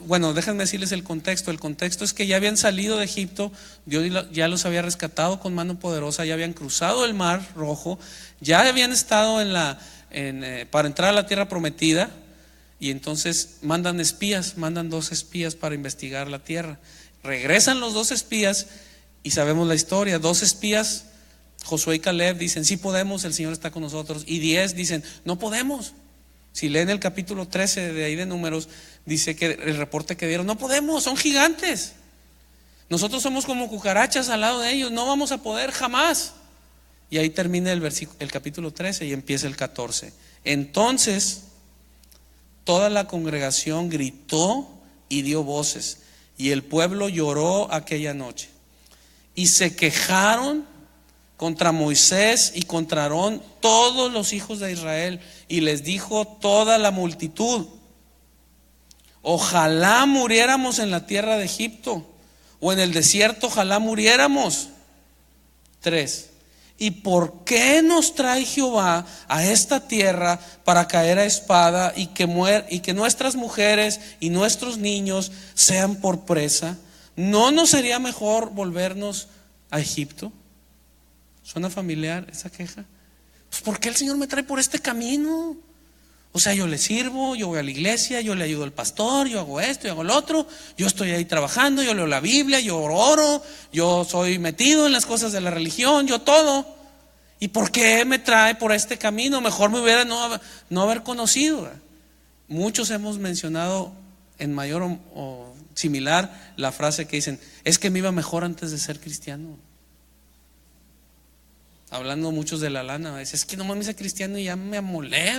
S1: bueno, déjenme decirles el contexto. El contexto es que ya habían salido de Egipto, Dios ya los había rescatado con mano poderosa, ya habían cruzado el Mar Rojo, ya habían estado para entrar a la tierra prometida. Y entonces mandan 2 espías para investigar la tierra. Regresan los 2 espías y sabemos la historia. 2 espías, Josué y Caleb, dicen, sí podemos, el Señor está con nosotros. Y 10 dicen, no podemos. Si leen el capítulo 13 de ahí de Números, dice que el reporte que dieron, no podemos, son gigantes. Nosotros somos como cucarachas al lado de ellos, no vamos a poder jamás. Y ahí termina el capítulo 13 y empieza el 14. Entonces toda la congregación gritó y dio voces, y el pueblo lloró aquella noche. Y se quejaron contra Moisés y contra Aarón todos los hijos de Israel, y les dijo toda la multitud, Ojalá muriéramos en la tierra de Egipto, o en el desierto, ojalá muriéramos. 3. ¿Y por qué nos trae Jehová a esta tierra para caer a espada y que nuestras mujeres y nuestros niños sean por presa? ¿No nos sería mejor volvernos a Egipto? ¿Suena familiar esa queja? Pues ¿por qué el Señor me trae por este camino? O sea, yo le sirvo, yo voy a la iglesia, yo le ayudo al pastor, yo hago esto, yo hago lo otro, yo estoy ahí trabajando, yo leo la Biblia, yo oro, yo soy metido en las cosas de la religión, yo todo. ¿Y por qué me trae por este camino? Mejor me hubiera no haber conocido. Muchos hemos mencionado en mayor o similar la frase que dicen: es que me iba mejor antes de ser cristiano. Hablando muchos de la lana, es que nomás me hice cristiano y ya me amolé.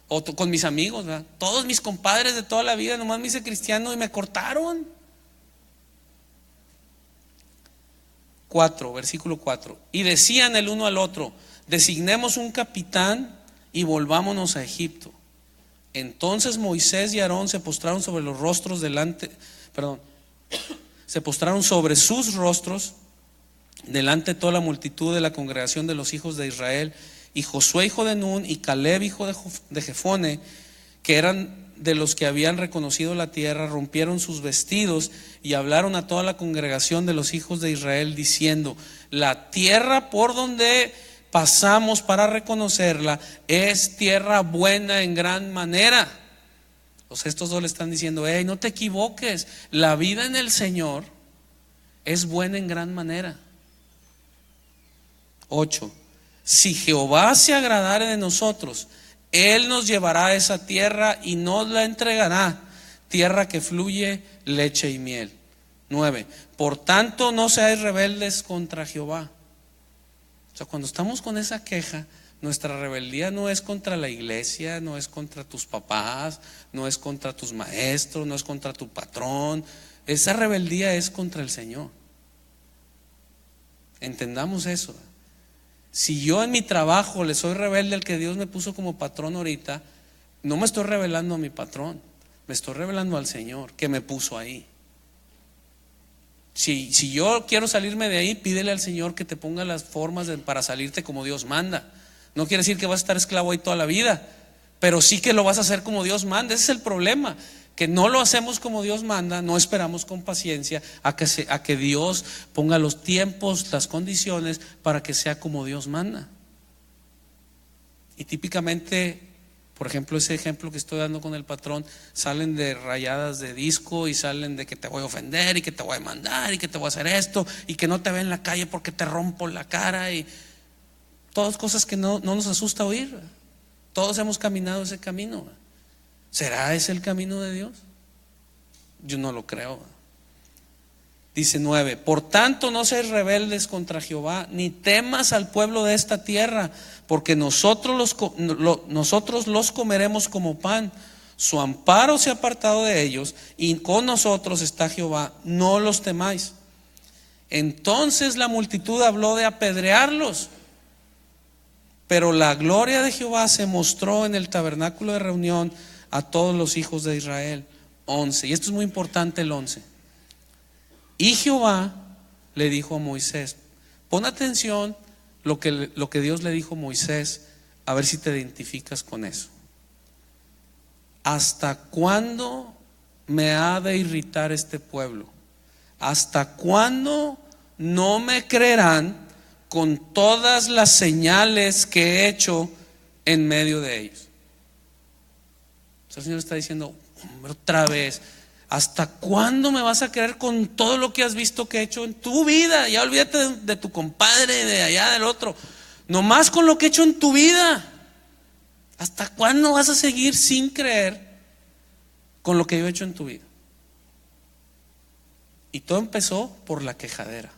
S1: O con mis amigos, ¿verdad? Todos mis compadres de toda la vida, nomás me hice cristiano y me cortaron. 4, versículo 4. Y decían el uno al otro: designemos un capitán y volvámonos a Egipto. Entonces Moisés y Aarón se postraron sobre los rostros se postraron sobre sus rostros delante de toda la multitud de la congregación de los hijos de Israel. Y Josué hijo de Nun y Caleb hijo de Jefone, que eran de los que habían reconocido la tierra, rompieron sus vestidos y hablaron a toda la congregación de los hijos de Israel diciendo: la tierra por donde pasamos para reconocerla es tierra buena en gran manera. O sea, estos dos le están diciendo: hey, no te equivoques, la vida en el Señor es buena en gran manera. 8. Si Jehová se agradare de nosotros, Él nos llevará a esa tierra y nos la entregará, tierra que fluye leche y miel. 9. Por tanto, no seáis rebeldes contra Jehová. O sea, cuando estamos con esa queja, nuestra rebeldía no es contra la iglesia, no es contra tus papás, no es contra tus maestros, no es contra tu patrón. Esa rebeldía es contra el Señor. Entendamos eso. Si yo en mi trabajo le soy rebelde al que Dios me puso como patrón ahorita, no me estoy rebelando a mi patrón, me estoy rebelando al Señor que me puso ahí. Si yo quiero salirme de ahí, pídele al Señor que te ponga las formas para salirte como Dios manda. No quiere decir que vas a estar esclavo ahí toda la vida, pero sí que lo vas a hacer como Dios manda. Ese es el problema, que no lo hacemos como Dios manda, no esperamos con paciencia a que Dios ponga los tiempos, las condiciones para que sea como Dios manda. Y típicamente, por ejemplo, ese ejemplo que estoy dando con el patrón, salen de rayadas de disco y salen de que te voy a ofender y que te voy a mandar y que te voy a hacer esto y que no te ve en la calle porque te rompo la cara, y todas cosas que no nos asusta oír. Todos hemos caminado ese camino. ¿Será ese el camino de Dios? Yo no lo creo. Dice 9: por tanto no seáis rebeldes contra Jehová, ni temas al pueblo de esta tierra, porque nosotros los comeremos como pan. Su amparo se ha apartado de ellos, y con nosotros está Jehová, no los temáis. Entonces la multitud habló de apedrearlos, pero la gloria de Jehová se mostró en el tabernáculo de reunión a todos los hijos de Israel. 11. Y esto es muy importante, el 11. Y Jehová le dijo a Moisés, pon atención lo que Dios le dijo a Moisés, a ver si te identificas con eso. ¿Hasta cuándo me ha de irritar este pueblo? ¿Hasta cuándo no me creerán con todas las señales que he hecho en medio de ellos? El Señor está diciendo: hombre, otra vez, ¿hasta cuándo me vas a creer con todo lo que has visto que he hecho en tu vida? Ya olvídate de tu compadre, de allá, del otro. Nomás con lo que he hecho en tu vida. ¿Hasta cuándo vas a seguir sin creer con lo que yo he hecho en tu vida? Y todo empezó por la quejadera.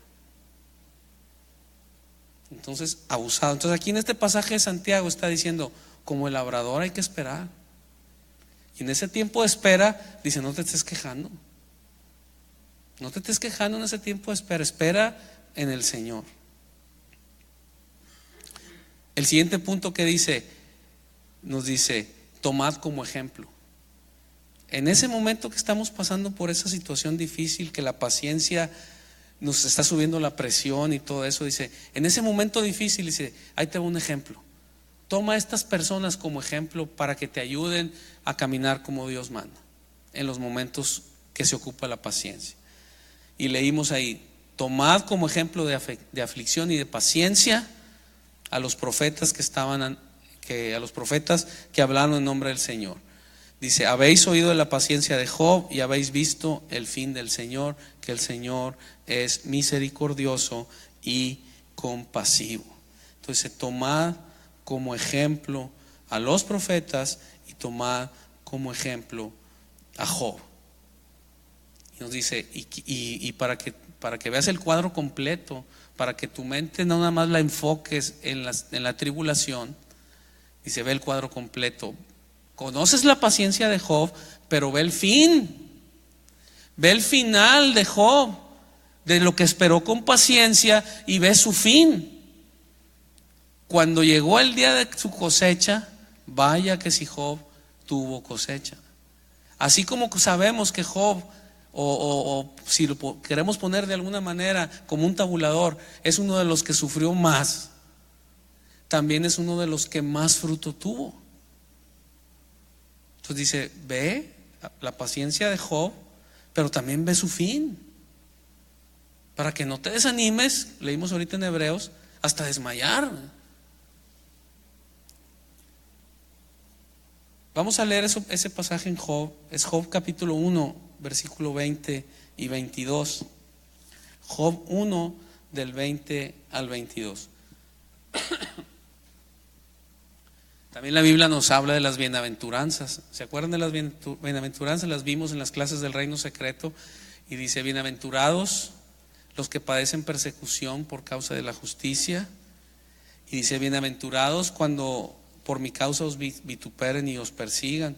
S1: Entonces, abusado. Entonces aquí en este pasaje de Santiago está diciendo: como el labrador hay que esperar. Y en ese tiempo de espera, dice: no te estés quejando. No te estés quejando en ese tiempo de espera. Espera en el Señor. El siguiente punto que dice, nos dice: tomad como ejemplo. En ese momento que estamos pasando por esa situación difícil, que la paciencia nos está subiendo la presión y todo eso, dice, en ese momento difícil, dice, ahí te va un ejemplo. Toma a estas personas como ejemplo para que te ayuden a caminar como Dios manda en los momentos que se ocupa la paciencia. Y leímos ahí, tomad como ejemplo de aflicción y de paciencia a los profetas a los profetas que hablaron en nombre del Señor. Dice, habéis oído de la paciencia de Job y habéis visto el fin del Señor, que el Señor es misericordioso y compasivo. Entonces, tomad como ejemplo a los profetas y tomad como ejemplo a Job. Y nos dice, y para que veas el cuadro completo, para que tu mente no nada más la enfoques en la tribulación, dice, ve el cuadro completo. Conoces la paciencia de Job, pero ve el fin, ve el final de Job, de lo que esperó con paciencia, y ve su fin. Cuando llegó el día de su cosecha, vaya que si Job tuvo cosecha. Así como sabemos que Job, o si lo queremos poner de alguna manera como un tabulador, es uno de los que sufrió más, también es uno de los que más fruto tuvo. Entonces dice, ve la paciencia de Job, pero también ve su fin, para que no te desanimes, leímos ahorita en Hebreos, hasta desmayar. Vamos a leer ese pasaje en Job. Es Job capítulo 1, versículo 20 y 22. Job 1, del 20 al 22. También la Biblia nos habla de las bienaventuranzas. ¿Se acuerdan de las bienaventuranzas? Las vimos en las clases del reino secreto. Y dice, bienaventurados los que padecen persecución por causa de la justicia. Y dice, bienaventurados cuando por mi causa os vituperen y os persigan.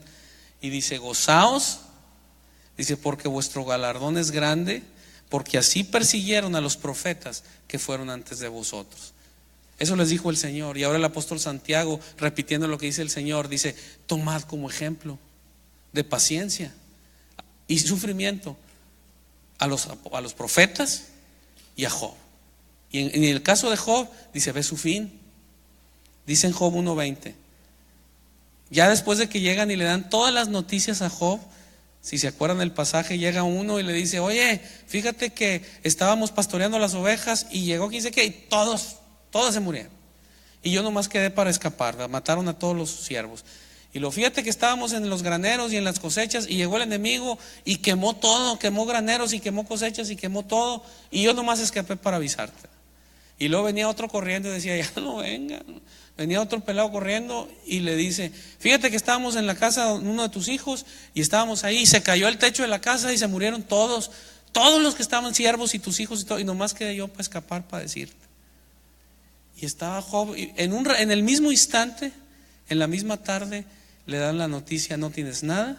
S1: Y dice, gozaos, dice, porque vuestro galardón es grande, porque así persiguieron a los profetas que fueron antes de vosotros. Eso les dijo el Señor. Y ahora el apóstol Santiago, repitiendo lo que dice el Señor, dice, tomad como ejemplo de paciencia y sufrimiento a los profetas y a Job. Y en el caso de Job, dice, ve su fin. Dice en Job 1:20, ya después de que llegan y le dan todas las noticias a Job, si se acuerdan del pasaje, llega uno y le dice, oye, fíjate que estábamos pastoreando las ovejas y llegó quien sé qué, y todos se murieron. Y yo nomás quedé para escapar, mataron a todos los siervos. Y lo fíjate que estábamos en los graneros y en las cosechas y llegó el enemigo y quemó todo, quemó graneros y quemó cosechas y quemó todo, y yo nomás escapé para avisarte. Y luego venía otro corriendo y decía, ya no vengan. Venía otro pelado corriendo y le dice, fíjate que estábamos en la casa de uno de tus hijos y estábamos ahí y se cayó el techo de la casa y se murieron todos los que estaban siervos y tus hijos y todo, y nomás quedé yo para escapar, para decirte. Y estaba Job, y en el mismo instante, en la misma tarde, le dan la noticia, no tienes nada,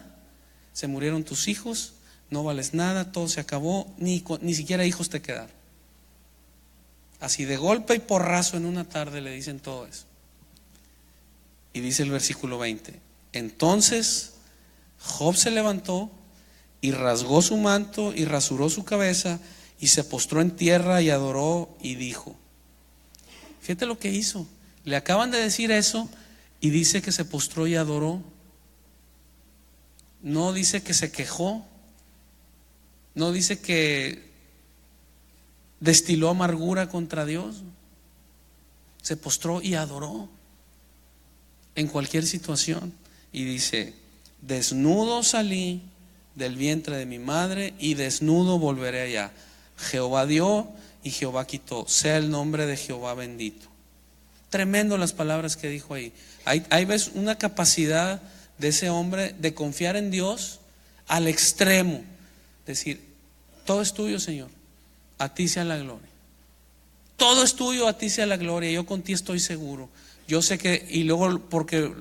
S1: se murieron tus hijos, no vales nada, todo se acabó, ni siquiera hijos te quedaron. Así de golpe y porrazo en una tarde le dicen todo eso. Y dice el versículo 20, entonces Job se levantó y rasgó su manto y rasuró su cabeza y se postró en tierra y adoró y dijo, fíjate lo que hizo, le acaban de decir eso y dice que se postró y adoró. No dice que se quejó, no dice que destiló amargura contra Dios, se postró y adoró en cualquier situación. Y dice, desnudo salí del vientre de mi madre y desnudo volveré allá. Jehová dio y Jehová quitó, sea el nombre de Jehová bendito. Tremendo las palabras que dijo ahí. Ahí ves una capacidad de ese hombre de confiar en Dios al extremo, decir, todo es tuyo, Señor, a ti sea la gloria. Todo es tuyo, a ti sea la gloria. Yo con ti estoy seguro. Yo sé que, y luego porque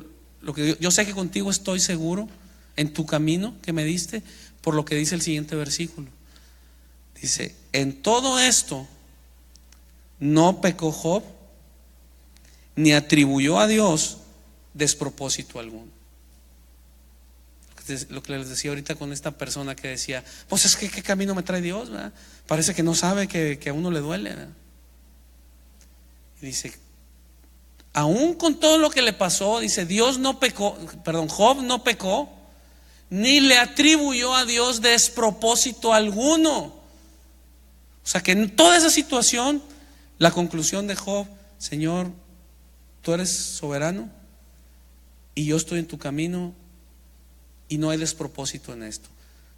S1: yo sé que contigo estoy seguro en tu camino que me diste, por lo que dice el siguiente versículo. Dice, en todo esto no pecó Job, ni atribuyó a Dios despropósito alguno. Lo que te lo que les decía ahorita con esta persona que decía, pues es que qué camino me trae Dios, ¿verdad? Parece que no sabe que a uno le duele, ¿verdad? Y dice, aún con todo lo que le pasó, dice, Job no pecó, ni le atribuyó a Dios despropósito alguno. O sea que en toda esa situación, la conclusión de Job: Señor, tú eres soberano y yo estoy en tu camino y no hay despropósito en esto.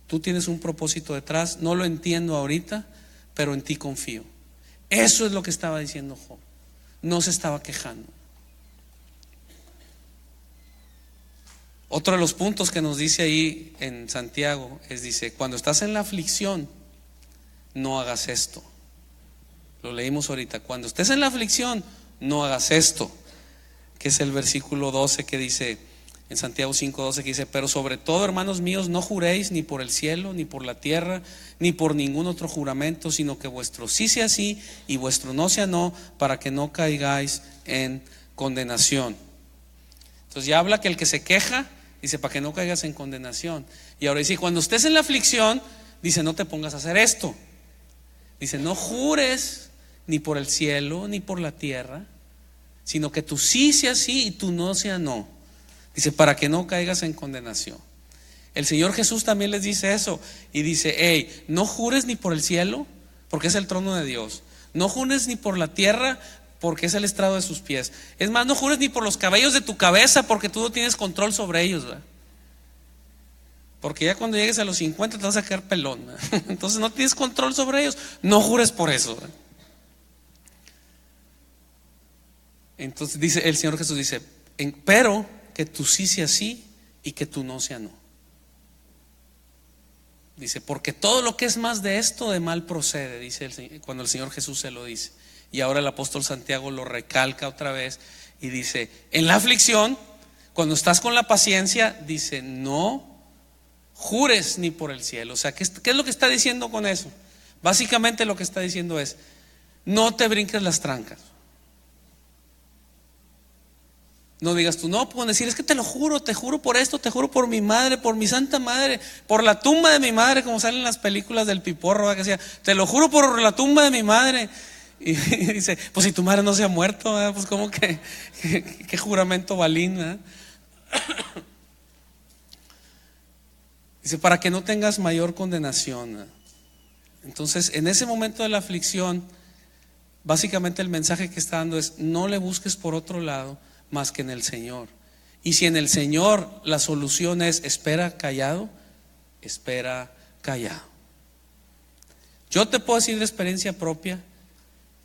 S1: Tú tienes un propósito detrás, no lo entiendo ahorita, pero en ti confío. Eso es lo que estaba diciendo Job. No se estaba quejando. Otro de los puntos que nos dice ahí en Santiago dice, cuando estás en la aflicción, no hagas esto. Lo leímos ahorita. Cuando estés en la aflicción, no hagas esto, que es el versículo 12 que dice en Santiago 5:12, que dice, pero sobre todo, hermanos míos, no juréis ni por el cielo, ni por la tierra, ni por ningún otro juramento, sino que vuestro sí sea sí y vuestro no sea no, para que no caigáis en condenación. Entonces ya habla que el que se queja, dice, para que no caigas en condenación. Y ahora dice, cuando estés en la aflicción, dice, no te pongas a hacer esto. Dice, no jures ni por el cielo ni por la tierra, sino que tu sí sea sí y tu no sea no. Dice, para que no caigas en condenación. El Señor Jesús también les dice eso y dice, hey, no jures ni por el cielo, porque es el trono de Dios. No jures ni por la tierra, porque es el estrado de sus pies. Es más, no jures ni por los cabellos de tu cabeza, porque tú no tienes control sobre ellos, ¿verdad? Porque ya cuando llegues a los 50 te vas a quedar pelón, ¿verdad? Entonces no tienes control sobre ellos. No jures por eso, ¿verdad? Entonces dice el Señor Jesús, dice, pero que tu sí sea sí y que tu no sea no. Dice, porque todo lo que es más de esto de mal procede, dice cuando el Señor Jesús se lo dice. Y ahora el apóstol Santiago lo recalca otra vez y dice, en la aflicción, cuando estás con la paciencia, dice, no jures ni por el cielo. O sea, ¿qué es lo que está diciendo con eso? Básicamente lo que está diciendo es, no te brinques las trancas. No digas tú, no, puedo decir, es que te juro por esto, te juro por mi madre, por mi santa madre, por la tumba de mi madre, como salen en las películas del Piporro, ¿verdad? Que decía, te lo juro por la tumba de mi madre. Y dice, pues si tu madre no se ha muerto, ¿verdad? Pues como que qué juramento balín, ¿verdad? Dice, para que no tengas mayor condenación, ¿verdad? Entonces, en ese momento de la aflicción, básicamente el mensaje que está dando es, no le busques por otro lado más que en el Señor. Y si en el Señor la solución es espera callado, espera callado. Yo te puedo decir de experiencia propia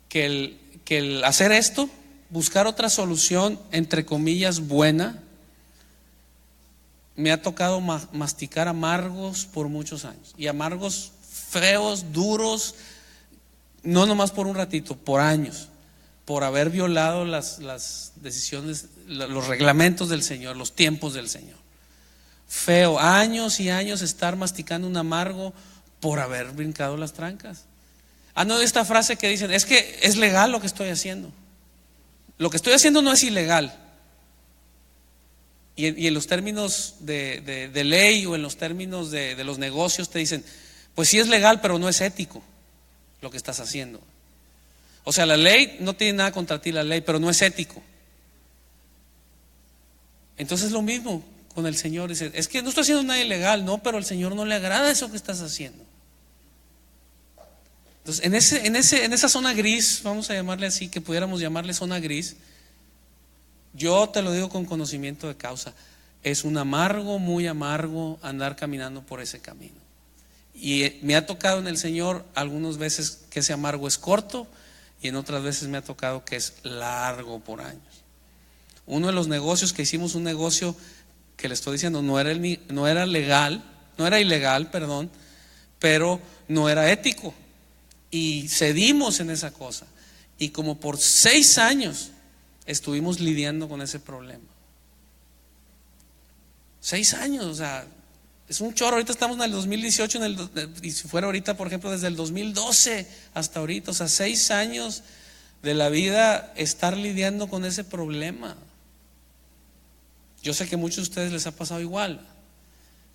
S1: que el hacer esto, buscar otra solución entre comillas buena, me ha tocado masticar amargos por muchos años, y amargos feos, duros, no nomás por un ratito, por años, por haber violado las decisiones, los reglamentos del Señor, los tiempos del Señor. Feo, años y años estar masticando un amargo por haber brincado las trancas. No, esta frase que dicen, es que es legal lo que estoy haciendo. Lo que estoy haciendo no es ilegal. Y en los términos de ley o en los términos de los negocios te dicen, pues sí es legal, pero no es ético lo que estás haciendo. O sea, la ley no tiene nada contra ti, la ley, pero no es ético. Entonces es lo mismo con el Señor. Dice, es que no estoy haciendo nada ilegal, no, pero al Señor no le agrada eso que estás haciendo. Entonces, en esa zona gris, vamos a llamarle así, que pudiéramos llamarle zona gris, yo te lo digo con conocimiento de causa, es un amargo, muy amargo andar caminando por ese camino. Y me ha tocado en el Señor algunas veces que ese amargo es corto, y en otras veces me ha tocado que es largo por años. Uno de los negocios que hicimos, un negocio que le estoy diciendo no era ilegal, perdón, pero no era ético. Y cedimos en esa cosa. Y como por 6 años estuvimos lidiando con ese problema. 6 años, o sea, es un chorro. Ahorita estamos en el 2018, y si fuera ahorita, por ejemplo, desde el 2012 hasta ahorita, o sea, 6 años de la vida estar lidiando con ese problema. Yo sé que a muchos de ustedes les ha pasado igual.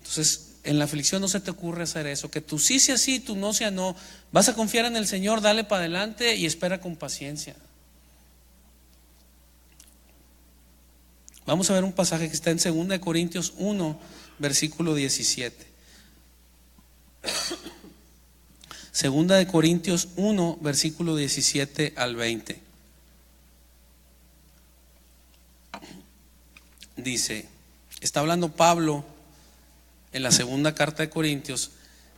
S1: Entonces, en la aflicción no se te ocurre hacer eso, que tú sí sea sí, tú no sea no. Vas a confiar en el Señor, dale para adelante y espera con paciencia. Vamos a ver un pasaje que está en 2 Corintios 1, versículo 17. 2 Corintios 1, versículo 17 al 20. Dice, está hablando Pablo en la segunda carta de Corintios,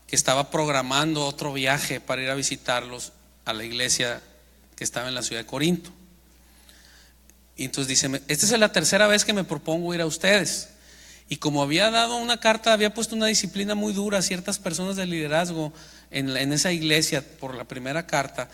S1: que estaba programando otro viaje para ir a visitarlos a la iglesia que estaba en la ciudad de Corinto. Y entonces dice, esta es la tercera vez que me propongo ir a ustedes. Y como había dado una carta, había puesto una disciplina muy dura a ciertas personas de liderazgo en esa iglesia por la primera carta.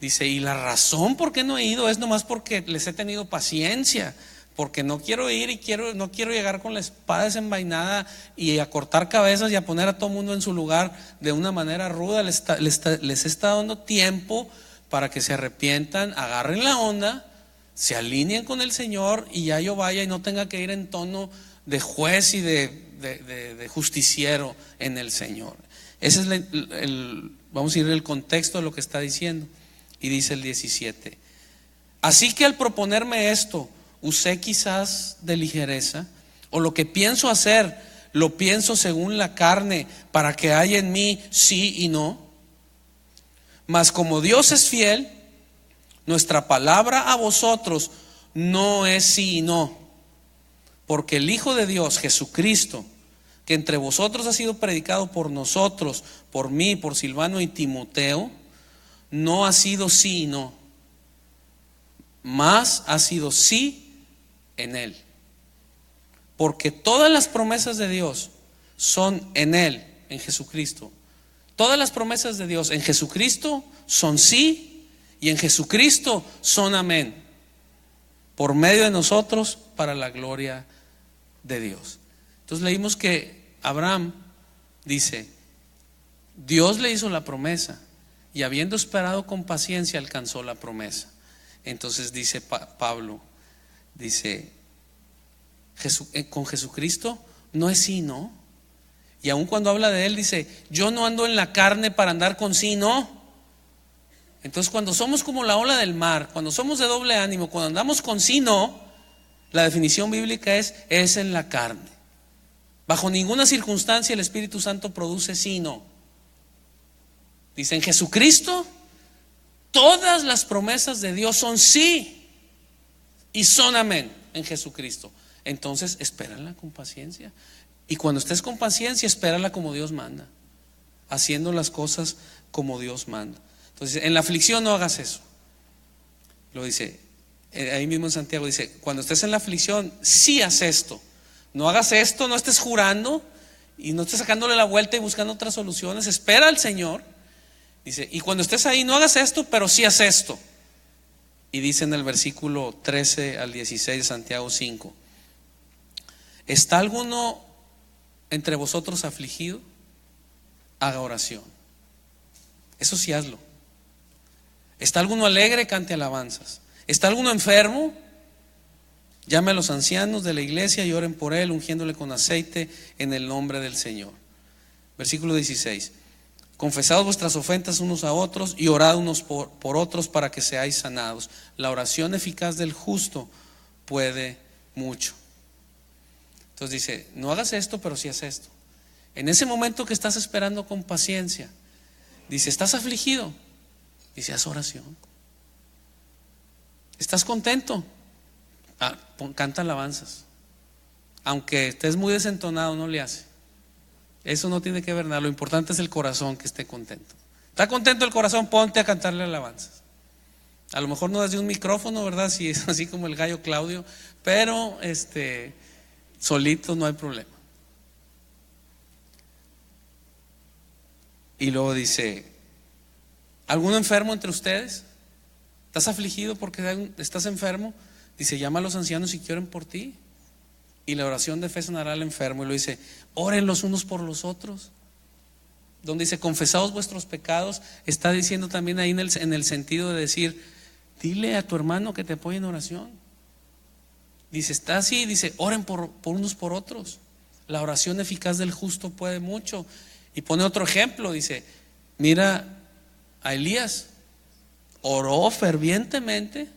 S1: Dice, y la razón por qué no he ido es nomás porque les he tenido paciencia, porque no quiero ir y no quiero llegar con la espada desenvainada y a cortar cabezas y a poner a todo mundo en su lugar de una manera ruda. Les está dando tiempo para que se arrepientan, agarren la onda, se alineen con el Señor y ya yo vaya y no tenga que ir en tono de juez y de justiciero en el Señor. Ese es vamos a ir el contexto de lo que está diciendo. Y dice el 17: así que al proponerme esto, usé quizás de ligereza, o lo que pienso hacer, lo pienso según la carne, para que haya en mí sí y no. Mas como Dios es fiel, nuestra palabra a vosotros no es sí y no. Porque el Hijo de Dios, Jesucristo, que entre vosotros ha sido predicado por nosotros, por mí, por Silvano y Timoteo, no ha sido sí y no, mas ha sido sí en Él. Porque todas las promesas de Dios son en Él, en Jesucristo. Todas las promesas de Dios en Jesucristo son sí y en Jesucristo son amén. Por medio de nosotros, para la gloria de Dios. Entonces leímos que Abraham dice, Dios le hizo la promesa y habiendo esperado con paciencia alcanzó la promesa. Entonces dice Pablo, dice, con Jesucristo no es sí, no. Y aun cuando habla de él dice, yo no ando en la carne para andar con sí, no. Entonces cuando somos como la ola del mar, cuando somos de doble ánimo, cuando andamos con sí, no, la definición bíblica es en la carne. Bajo ninguna circunstancia el Espíritu Santo produce sí, no. Dice, en Jesucristo todas las promesas de Dios son sí y son amén en Jesucristo. Entonces espérala con paciencia. Y cuando estés con paciencia, espérala como Dios manda, haciendo las cosas como Dios manda. Entonces, en la aflicción no hagas eso. Lo dice, ahí mismo en Santiago dice, cuando estés en la aflicción, sí haz esto. No hagas esto, no estés jurando y no estés sacándole la vuelta y buscando otras soluciones. Espera al Señor. Dice, y cuando estés ahí, no hagas esto, pero sí haz esto. Y dice en el versículo 13 al 16 de Santiago 5, ¿está alguno entre vosotros afligido? Haga oración. Eso sí hazlo. ¿Está alguno alegre? Cante alabanzas. ¿Está alguno enfermo? Llame a los ancianos de la iglesia y oren por él, ungiéndole con aceite en el nombre del Señor. Versículo 16. Confesad vuestras ofensas unos a otros y orad unos por otros para que seáis sanados. La oración eficaz del justo puede mucho. Entonces dice, no hagas esto, pero sí haz esto. En ese momento que estás esperando con paciencia, dice, ¿estás afligido? Dice, haz oración. ¿Estás contento? Canta alabanzas. Aunque estés muy desentonado, no le hace. Eso no tiene que ver nada. Lo importante es el corazón que esté contento. ¿Está contento el corazón? Ponte a cantarle alabanzas. A lo mejor no desde un micrófono, ¿verdad? Si es así como el gallo Claudio, pero solito no hay problema. Y luego dice, ¿alguno enfermo entre ustedes? ¿Estás afligido porque estás enfermo? Dice, llama a los ancianos y que oren por ti. Y la oración de fe sanará al enfermo. Y lo dice, oren los unos por los otros. Donde dice, confesaos vuestros pecados, está diciendo también ahí en el sentido de decir, dile a tu hermano que te apoye en oración. Dice, está así, dice, oren por unos por otros. La oración eficaz del justo puede mucho. Y pone otro ejemplo, dice, mira a Elías, oró fervientemente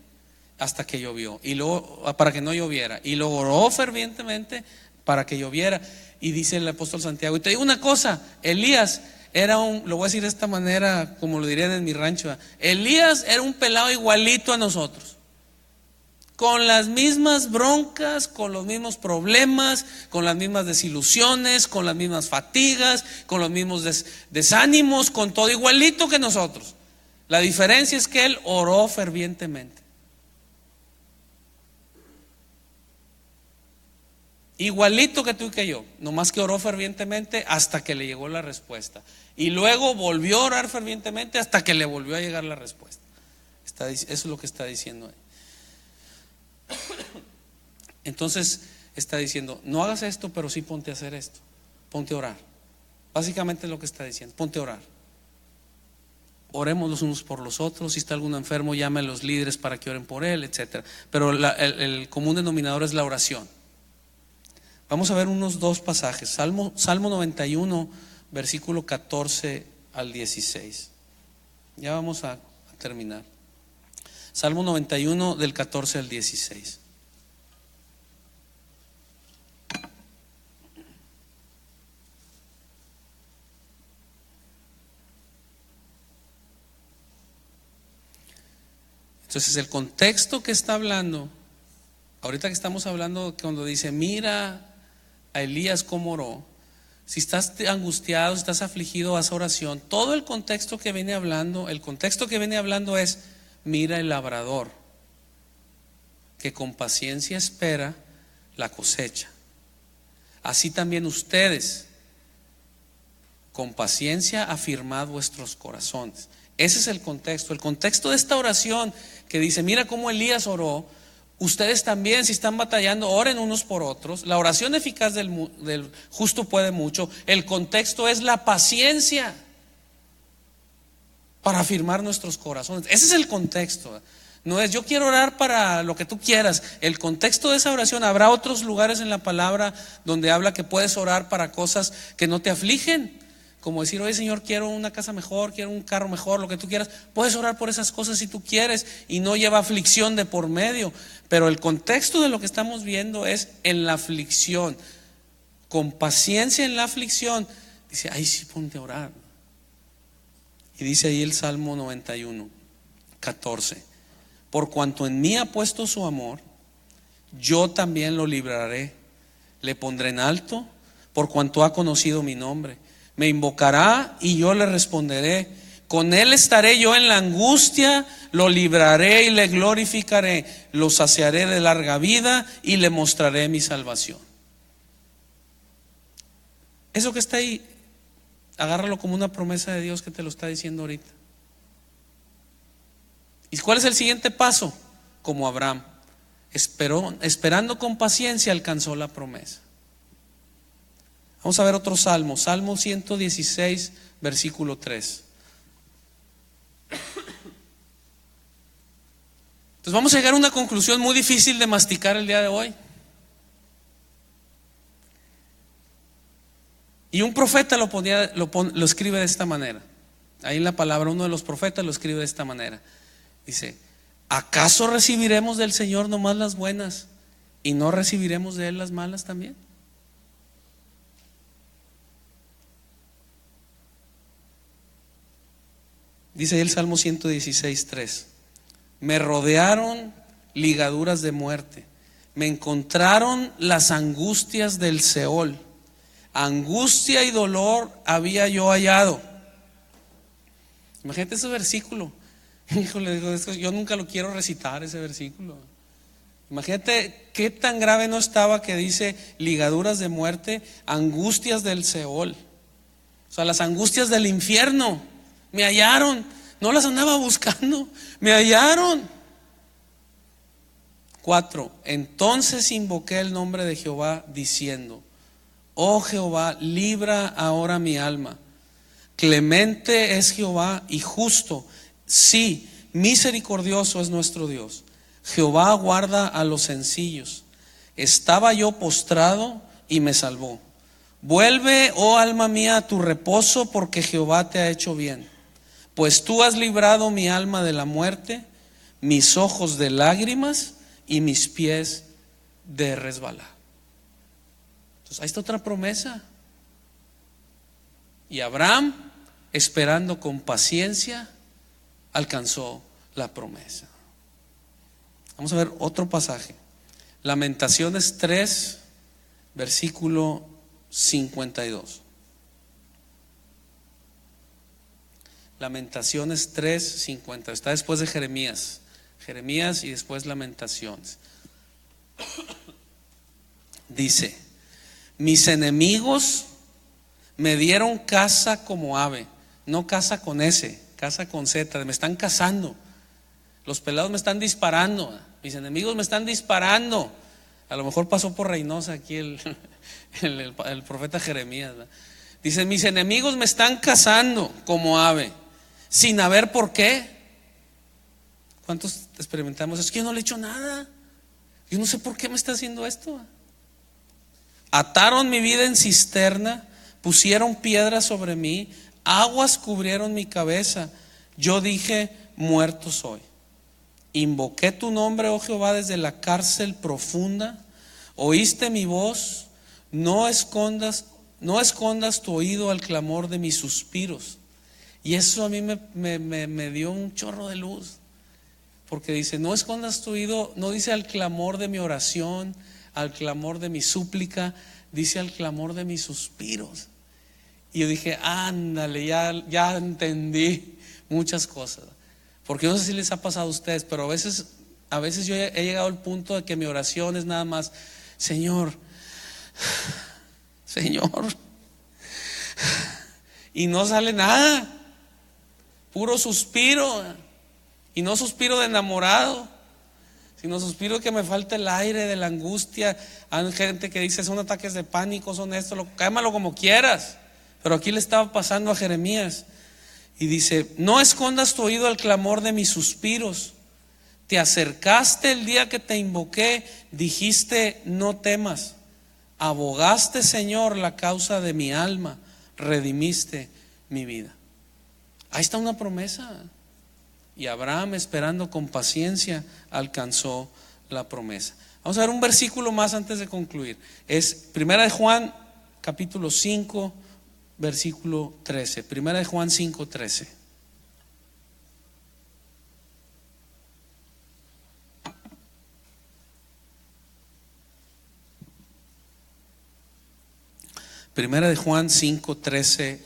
S1: hasta que llovió, y luego para que no lloviera, y luego oró fervientemente para que lloviera. Y dice el apóstol Santiago, y te digo una cosa, Elías era lo voy a decir de esta manera, como lo dirían en mi rancho, Elías era un pelado igualito a nosotros, con las mismas broncas, con los mismos problemas, con las mismas desilusiones, con las mismas fatigas, con los mismos desánimos, con todo igualito que nosotros. La diferencia es que él oró fervientemente. Igualito que tú y que yo, nomás que oró fervientemente hasta que le llegó la respuesta. Y luego volvió a orar fervientemente hasta que le volvió a llegar la respuesta. Eso es lo que está diciendo ahí. Entonces está diciendo, no hagas esto, pero sí ponte a hacer esto. Ponte a orar. Básicamente es lo que está diciendo, ponte a orar. Oremos los unos por los otros. Si está alguno enfermo, llame a los líderes para que oren por él, etc. Pero el común denominador es la oración. Vamos a ver unos dos pasajes. Salmo 91, versículo 14 al 16. Ya vamos a terminar. Salmo 91 del 14 al 16. Entonces el contexto que está hablando, ahorita que estamos hablando, cuando dice, mira a Elías cómo oró. Si estás angustiado, si estás afligido, haz oración. Todo el contexto que viene hablando, es, mira el labrador, que con paciencia espera la cosecha. Así también ustedes, con paciencia afirmad vuestros corazones. Ese es el contexto de esta oración que dice, mira cómo Elías oró. Ustedes también, si están batallando, oren unos por otros. La oración eficaz del justo puede mucho. El contexto es la paciencia para afirmar nuestros corazones. Ese es el contexto. No es yo quiero orar para lo que tú quieras. El contexto de esa oración, habrá otros lugares en la palabra donde habla que puedes orar para cosas que no te afligen. Como decir, oye Señor, quiero una casa mejor, quiero un carro mejor, lo que tú quieras. Puedes orar por esas cosas si tú quieres y no lleva aflicción de por medio. Pero el contexto de lo que estamos viendo es en la aflicción. Con paciencia en la aflicción. Dice, ay sí, ponte a orar. Y dice ahí el Salmo 91, 14. Por cuanto en mí ha puesto su amor, yo también lo libraré. Le pondré en alto por cuanto ha conocido mi nombre. Me invocará y yo le responderé. Con él estaré yo en la angustia, lo libraré y le glorificaré. Lo saciaré de larga vida y le mostraré mi salvación. Eso que está ahí, agárralo como una promesa de Dios que te lo está diciendo ahorita. ¿Y cuál es el siguiente paso? Como Abraham, esperando con paciencia, alcanzó la promesa. Vamos a ver otro salmo, Salmo 116, versículo 3. Entonces vamos a llegar a una conclusión muy difícil de masticar el día de hoy. Y un profeta lo escribe de esta manera. Ahí en la palabra, uno de los profetas lo escribe de esta manera. Dice, ¿acaso recibiremos del Señor nomás las buenas y no recibiremos de Él las malas también? Dice el Salmo 116, 3. Me rodearon ligaduras de muerte, me encontraron las angustias del Seol. Angustia y dolor había yo hallado. Imagínate ese versículo. Híjole, yo nunca lo quiero recitar, ese versículo. Imagínate qué tan grave no estaba que dice ligaduras de muerte, angustias del Seol. O sea, las angustias del infierno. Me hallaron, no las andaba buscando, me hallaron. 4. Entonces invoqué el nombre de Jehová diciendo, oh Jehová, libra ahora mi alma. Clemente es Jehová y justo, sí, misericordioso es nuestro Dios. Jehová guarda a los sencillos. Estaba yo postrado y me salvó. Vuelve, oh alma mía, a tu reposo, porque Jehová te ha hecho bien. Pues tú has librado mi alma de la muerte, mis ojos de lágrimas y mis pies de resbalar. Entonces, ahí está otra promesa. Y Abraham, esperando con paciencia, alcanzó la promesa. Vamos a ver otro pasaje. Lamentaciones 3, versículo 52. Lamentaciones 3, 50. Está después de Jeremías. Jeremías y después Lamentaciones. Dice: mis enemigos me dieron caza como ave. No caza con S, caza con Z. Me están cazando. Los pelados me están disparando. Mis enemigos me están disparando. A lo mejor pasó por Reynosa aquí el profeta Jeremías, ¿verdad? Dice: mis enemigos me están cazando como ave, sin haber por qué. ¿Cuántos experimentamos? Es que yo no le he hecho nada. Yo no sé por qué me está haciendo esto. Ataron mi vida en cisterna, pusieron piedras sobre mí, aguas cubrieron mi cabeza. Yo dije: muerto soy. Invoqué tu nombre, oh Jehová, desde la cárcel profunda. Oíste mi voz. No escondas tu oído al clamor de mis suspiros. Y eso a mí me dio un chorro de luz, porque dice: no escondas tu oído. No dice al clamor de mi oración, al clamor de mi súplica, dice al clamor de mis suspiros. Y yo dije: ándale, ya entendí muchas cosas. Porque no sé si les ha pasado a ustedes, pero a veces yo he llegado al punto de que mi oración es nada más: Señor, Señor, y no sale nada, puro suspiro. Y no suspiro de enamorado, sino suspiro que me falta el aire de la angustia. Hay gente que dice: son ataques de pánico, son esto, cámalo como quieras. Pero aquí le estaba pasando a Jeremías. Y dice: no escondas tu oído al clamor de mis suspiros. Te acercaste el día que te invoqué, dijiste: no temas. Abogaste, Señor, la causa de mi alma, redimiste mi vida. Ahí está una promesa. Y Abraham, esperando con paciencia, alcanzó la promesa. Vamos a ver un versículo más antes de concluir. Es 1 de Juan, capítulo 5, versículo 13. 1 de Juan 5, 13. Primera de Juan 5, 13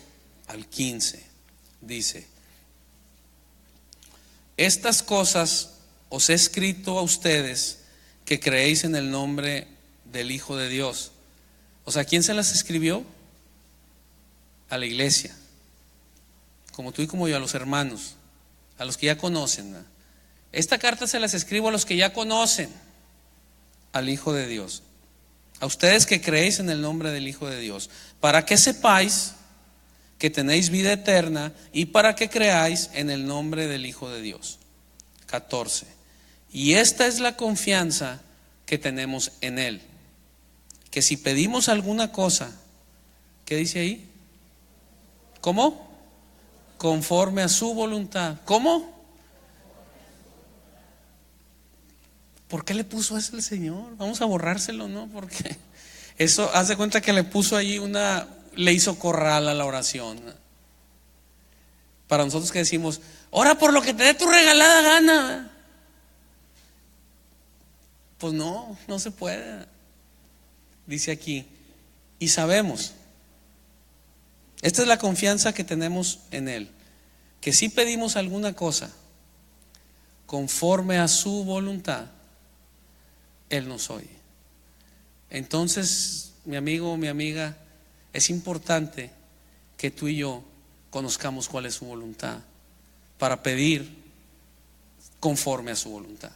S1: al 15. Dice: estas cosas os he escrito a ustedes que creéis en el nombre del Hijo de Dios. O sea, ¿quién se las escribió? A la iglesia, como tú y como yo, a los hermanos, a los que ya conocen, ¿no? Esta carta se las escribo a los que ya conocen al Hijo de Dios, a ustedes que creéis en el nombre del Hijo de Dios, para que sepáis que tenéis vida eterna y para que creáis en el nombre del Hijo de Dios. 14. Y esta es la confianza que tenemos en Él, que si pedimos alguna cosa, ¿qué dice ahí? ¿Cómo? Conforme a su voluntad. ¿Cómo? ¿Por qué le puso eso el Señor? Vamos a borrárselo, ¿no? Porque eso, haz de cuenta que le puso ahí le hizo corral a la oración. Para nosotros que decimos: ora por lo que te dé tu regalada gana. Pues no se puede. Dice aquí: y sabemos, esta es la confianza que tenemos en Él, que si pedimos alguna cosa conforme a su voluntad, Él nos oye. Entonces, mi amigo o mi amiga, es importante que tú y yo conozcamos cuál es su voluntad para pedir conforme a su voluntad.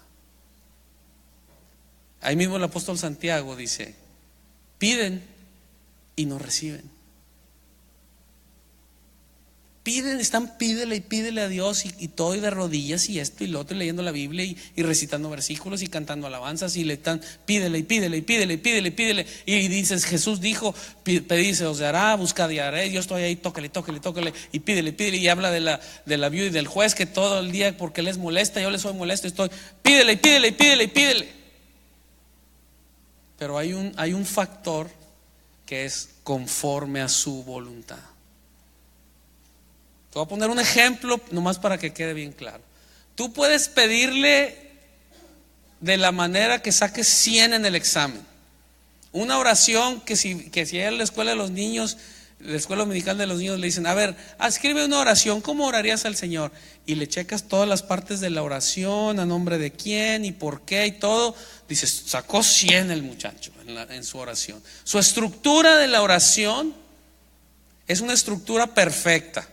S1: Ahí mismo el apóstol Santiago dice: piden y no reciben. pídele y pídele a Dios y todo, y de rodillas y esto y lo otro, y leyendo la Biblia y recitando versículos y cantando alabanzas, y le están pídele y pídele y pídele y pídele y pídele, y dices, Jesús dijo, pedid se os dará, buscad y haréis. Yo estoy ahí, tócale y pídele, y habla de la viuda y del juez, que todo el día porque les molesta, yo les soy molesto, estoy pídele y pídele y pídele y pídele. Pero hay un factor que es conforme a su voluntad. Te voy a poner un ejemplo nomás para que quede bien claro. Tú puedes pedirle de la manera que saques 100 en el examen. Una oración que si en la escuela de los niños, la escuela dominical de los niños, le dicen, a ver, escribe una oración, ¿cómo orarías al Señor? Y le checas todas las partes de la oración, a nombre de quién y por qué y todo. Dices, sacó 100 el muchacho en su oración. Su estructura de la oración es una estructura perfecta.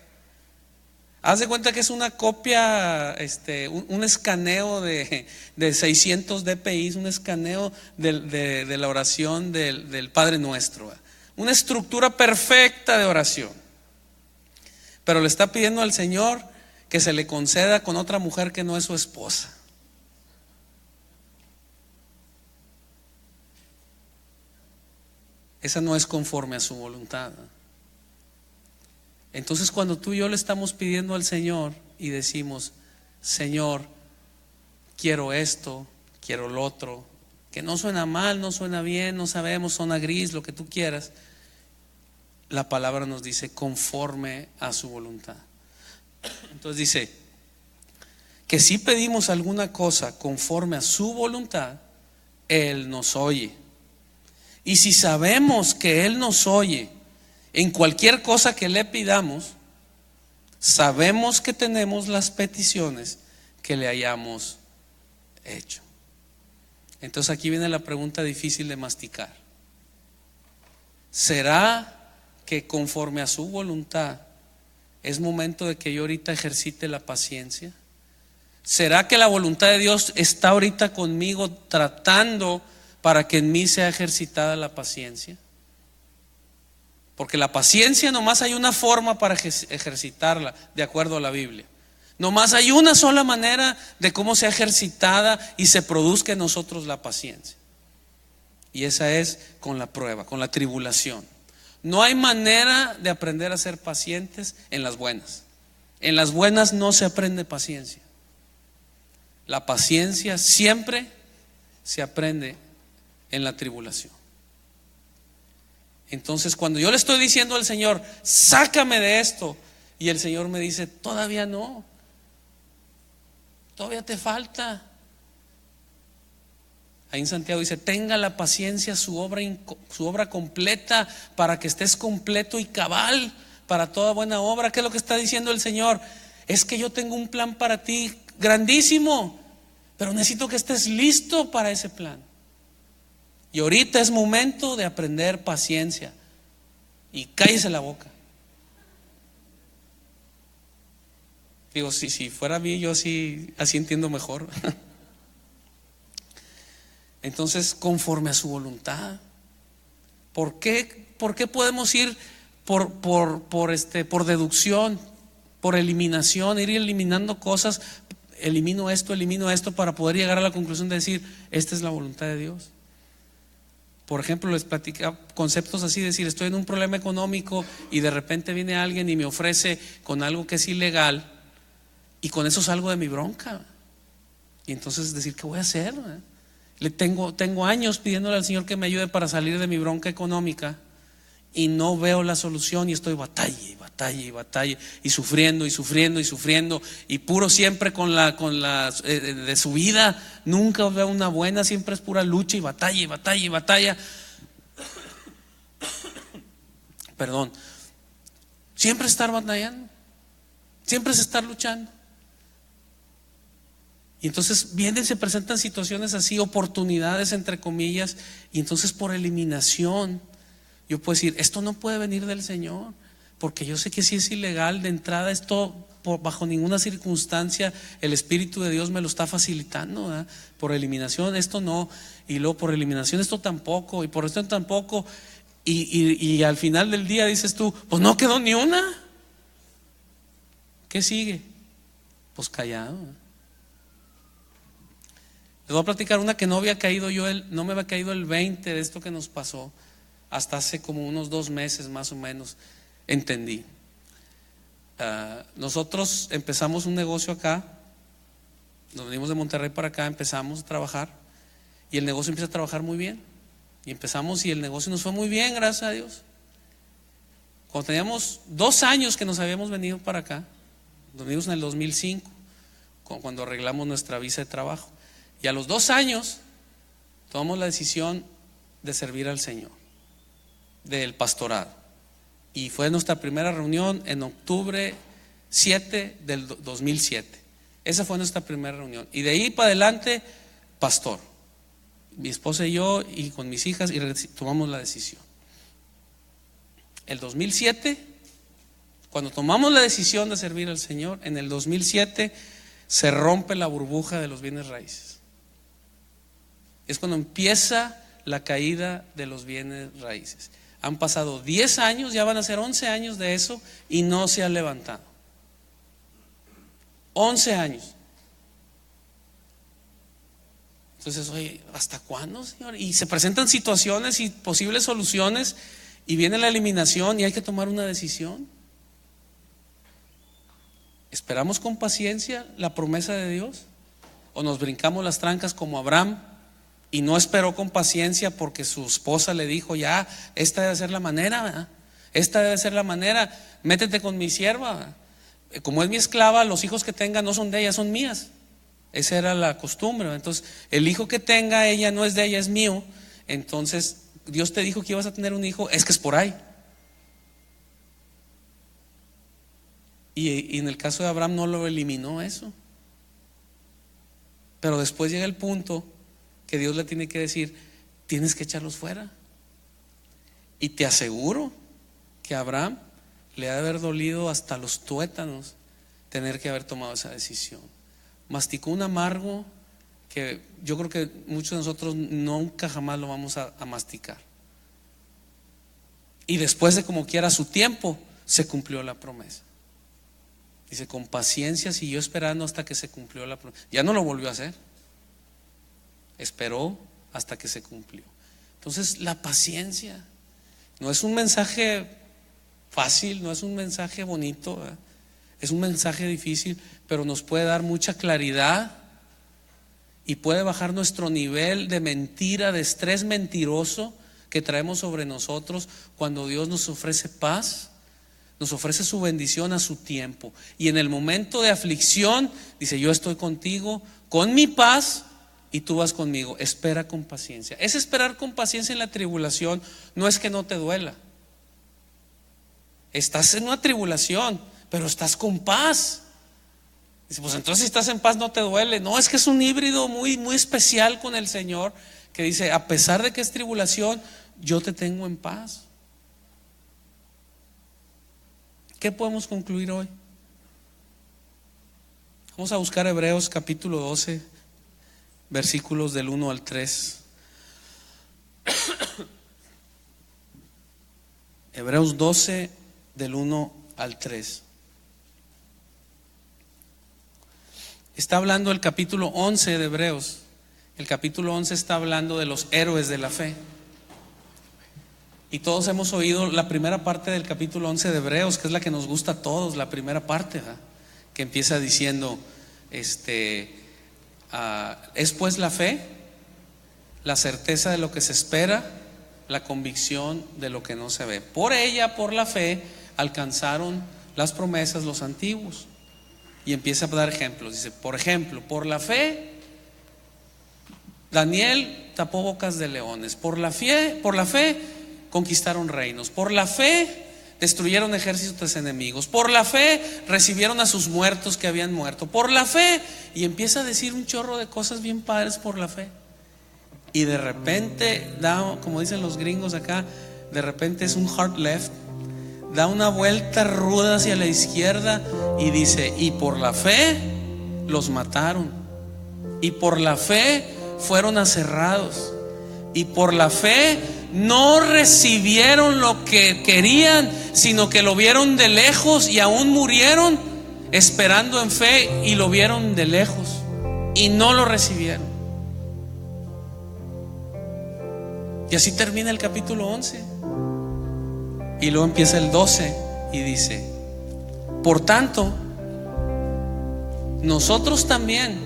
S1: Haz de cuenta que es una copia, un escaneo de 600 dpi, un escaneo de la oración del Padre Nuestro. Una estructura perfecta de oración. Pero le está pidiendo al Señor que se le conceda con otra mujer que no es su esposa. Esa no es conforme a su voluntad. Entonces, cuando tú y yo le estamos pidiendo al Señor y decimos, Señor, quiero esto, quiero lo otro, que no suena mal, no suena bien, no sabemos, suena gris, lo que tú quieras, la palabra nos dice conforme a su voluntad. Entonces dice que si pedimos alguna cosa conforme a su voluntad, Él nos oye. Y si sabemos que Él nos oye en cualquier cosa que le pidamos, sabemos que tenemos las peticiones que le hayamos hecho. Entonces aquí viene la pregunta difícil de masticar. ¿Será que conforme a su voluntad es momento de que yo ahorita ejercite la paciencia? ¿Será que la voluntad de Dios está ahorita conmigo tratando para que en mí sea ejercitada la paciencia? Porque la paciencia nomás hay una forma para ejercitarla, de acuerdo a la Biblia. Nomás hay una sola manera de cómo sea ejercitada y se produzca en nosotros la paciencia. Y esa es con la prueba, con la tribulación. No hay manera de aprender a ser pacientes en las buenas. En las buenas no se aprende paciencia. La paciencia siempre se aprende en la tribulación. Entonces, cuando yo le estoy diciendo al Señor, sácame de esto, y el Señor me dice, todavía no, todavía te falta. Ahí en Santiago dice, tenga la paciencia su obra completa, para que estés completo y cabal para toda buena obra. ¿Qué es lo que está diciendo el Señor? Es que yo tengo un plan para ti grandísimo, pero necesito que estés listo para ese plan. Y ahorita es momento de aprender paciencia. Y cállese la boca. Digo, si fuera a mí, yo sí, así entiendo mejor. Entonces, conforme a su voluntad. ¿Por qué podemos ir por deducción, por eliminación, ir eliminando cosas? Elimino esto para poder llegar a la conclusión de decir, esta es la voluntad de Dios. Por ejemplo, les platicaba conceptos así, decir, estoy en un problema económico y de repente viene alguien y me ofrece con algo que es ilegal, y con eso salgo de mi bronca. Y entonces decir, ¿qué voy a hacer? Tengo años pidiéndole al Señor que me ayude para salir de mi bronca económica, y no veo la solución, y estoy batalla y sufriendo y puro siempre con la de su vida. Nunca veo una buena, siempre es pura lucha y batalla. Perdón. Siempre estar batallando, siempre es estar luchando. Y entonces vienen, se presentan situaciones así, oportunidades entre comillas, y entonces por eliminación yo puedo decir, esto no puede venir del Señor, porque yo sé que si es ilegal de entrada, esto bajo ninguna circunstancia el Espíritu de Dios me lo está facilitando, ¿verdad? Por eliminación esto no, y luego por eliminación esto tampoco, y por esto tampoco, y al final del día dices tú, pues no quedó ni una. ¿Qué sigue? Pues callado. Les voy a platicar una que no había caído yo, no me había caído el 20 de esto que nos pasó. Hasta hace como unos 2 meses más o menos entendí. Nosotros empezamos un negocio acá, nos venimos de Monterrey para acá, empezamos a trabajar y el negocio empieza a trabajar muy bien. Y empezamos y el negocio nos fue muy bien, gracias a Dios. Cuando teníamos 2 años que nos habíamos venido para acá, nos venimos en el 2005, cuando arreglamos nuestra visa de trabajo. Y a los 2 años tomamos la decisión de servir al Señor, del pastorado. Y fue nuestra primera reunión en octubre 7 del 2007. Esa fue nuestra primera reunión. Y de ahí para adelante, pastor. Mi esposa y yo, y con mis hijas, y tomamos la decisión. El 2007, cuando tomamos la decisión de servir al Señor, en el 2007 se rompe la burbuja de los bienes raíces. Es cuando empieza la caída de los bienes raíces. Han pasado 10 años, ya van a ser 11 años de eso y no se ha levantado. 11 años. Entonces, oye, ¿hasta cuándo, Señor? Y se presentan situaciones y posibles soluciones y viene la eliminación y hay que tomar una decisión. ¿Esperamos con paciencia la promesa de Dios? ¿O nos brincamos las trancas como Abraham y no esperó con paciencia porque su esposa le dijo, ya, esta debe ser la manera, ¿verdad? Esta debe ser la manera, métete con mi sierva, ¿verdad? Como es mi esclava, los hijos que tenga no son de ella, son mías. Esa era la costumbre. Entonces, el hijo que tenga ella no es de ella, es mío. Entonces, Dios te dijo que ibas a tener un hijo, es que es por ahí. Y en el caso de Abraham no lo eliminó eso. Pero después llega el punto que Dios le tiene que decir, tienes que echarlos fuera. Y te aseguro que a Abraham le ha de haber dolido hasta los tuétanos tener que haber tomado esa decisión. Masticó un amargo que yo creo que muchos de nosotros nunca jamás lo vamos a masticar. Y después de como quiera su tiempo, se cumplió la promesa. Dice, con paciencia siguió esperando hasta que se cumplió la promesa. Ya no lo volvió a hacer. Esperó hasta que se cumplió. Entonces, la paciencia no es un mensaje fácil, no es un mensaje bonito, ¿verdad? Es un mensaje difícil, pero nos puede dar mucha claridad y puede bajar nuestro nivel de mentira, de estrés mentiroso que traemos sobre nosotros cuando Dios nos ofrece paz, nos ofrece su bendición a su tiempo. Y en el momento de aflicción dice, yo estoy contigo con mi paz y tú vas conmigo. Espera con paciencia. Es esperar con paciencia en la tribulación, no es que no te duela. Estás en una tribulación, pero estás con paz. Dice, pues entonces si estás en paz no te duele. No, es que es un híbrido muy, muy especial con el Señor, que dice, a pesar de que es tribulación, yo te tengo en paz. ¿Qué podemos concluir hoy? Vamos a buscar Hebreos capítulo 12, versículos del 1 al 3. Hebreos 12, del 1 al 3. Está hablando el capítulo 11 de Hebreos. El capítulo 11 está hablando de los héroes de la fe. Y todos hemos oído la primera parte del capítulo 11 de Hebreos, que es la que nos gusta a todos, la primera parte, ¿verdad? Que empieza diciendo, es pues la fe, la certeza de lo que se espera, la convicción de lo que no se ve. Por ella, por la fe, alcanzaron las promesas los antiguos. Y empieza a dar ejemplos. Dice, por ejemplo, por la fe, Daniel tapó bocas de leones. Por la fe conquistaron reinos. Por la fe destruyeron ejércitos enemigos. Por la fe recibieron a sus muertos que habían muerto. Por la fe, y empieza a decir un chorro de cosas bien padres por la fe. Y de repente da, como dicen los gringos acá, de repente es un hard left, da una vuelta ruda hacia la izquierda y dice, y por la fe los mataron, y por la fe fueron aserrados, y por la fe no recibieron lo que querían, sino que lo vieron de lejos y aún murieron esperando en fe, y lo vieron de lejos y no lo recibieron. Y así termina el capítulo 11. Y luego empieza el 12 y dice: por tanto, nosotros también,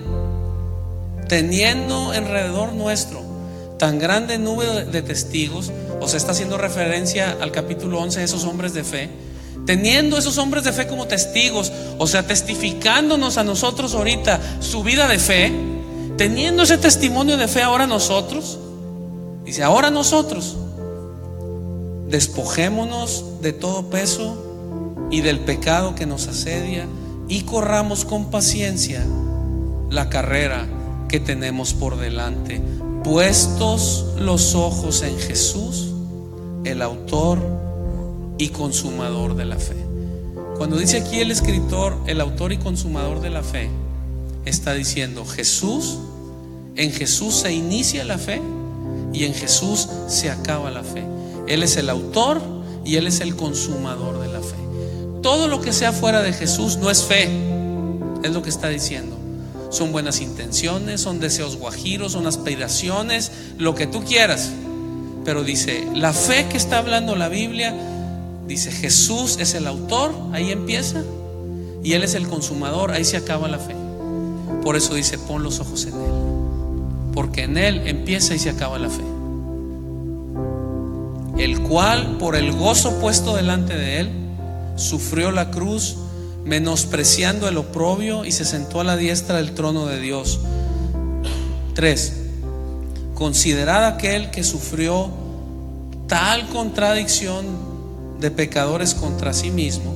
S1: teniendo alrededor nuestro tan grande nube de testigos, o sea, está haciendo referencia al capítulo 11 de esos hombres de fe, teniendo esos hombres de fe como testigos, o sea, testificándonos a nosotros ahorita su vida de fe, teniendo ese testimonio de fe ahora nosotros, dice, ahora nosotros despojémonos de todo peso y del pecado que nos asedia, y corramos con paciencia la carrera que tenemos por delante, puestos los ojos en Jesús, el autor y consumador de la fe. Cuando dice aquí el escritor, el autor y consumador de la fe, está diciendo Jesús, en Jesús se inicia la fe y en Jesús se acaba la fe. Él es el autor y Él es el consumador de la fe. Todo lo que sea fuera de Jesús no es fe, es lo que está diciendo. Son buenas intenciones, son deseos guajiros, son aspiraciones, lo que tú quieras. Pero dice, la fe que está hablando la Biblia, dice Jesús es el autor, ahí empieza, y Él es el consumador, ahí se acaba la fe. Por eso dice, pon los ojos en Él, porque en Él empieza y se acaba la fe. El cual, por el gozo puesto delante de Él, sufrió la cruz, menospreciando el oprobio, y se sentó a la diestra del trono de Dios. 3. Considerad aquel que sufrió tal contradicción de pecadores contra sí mismo.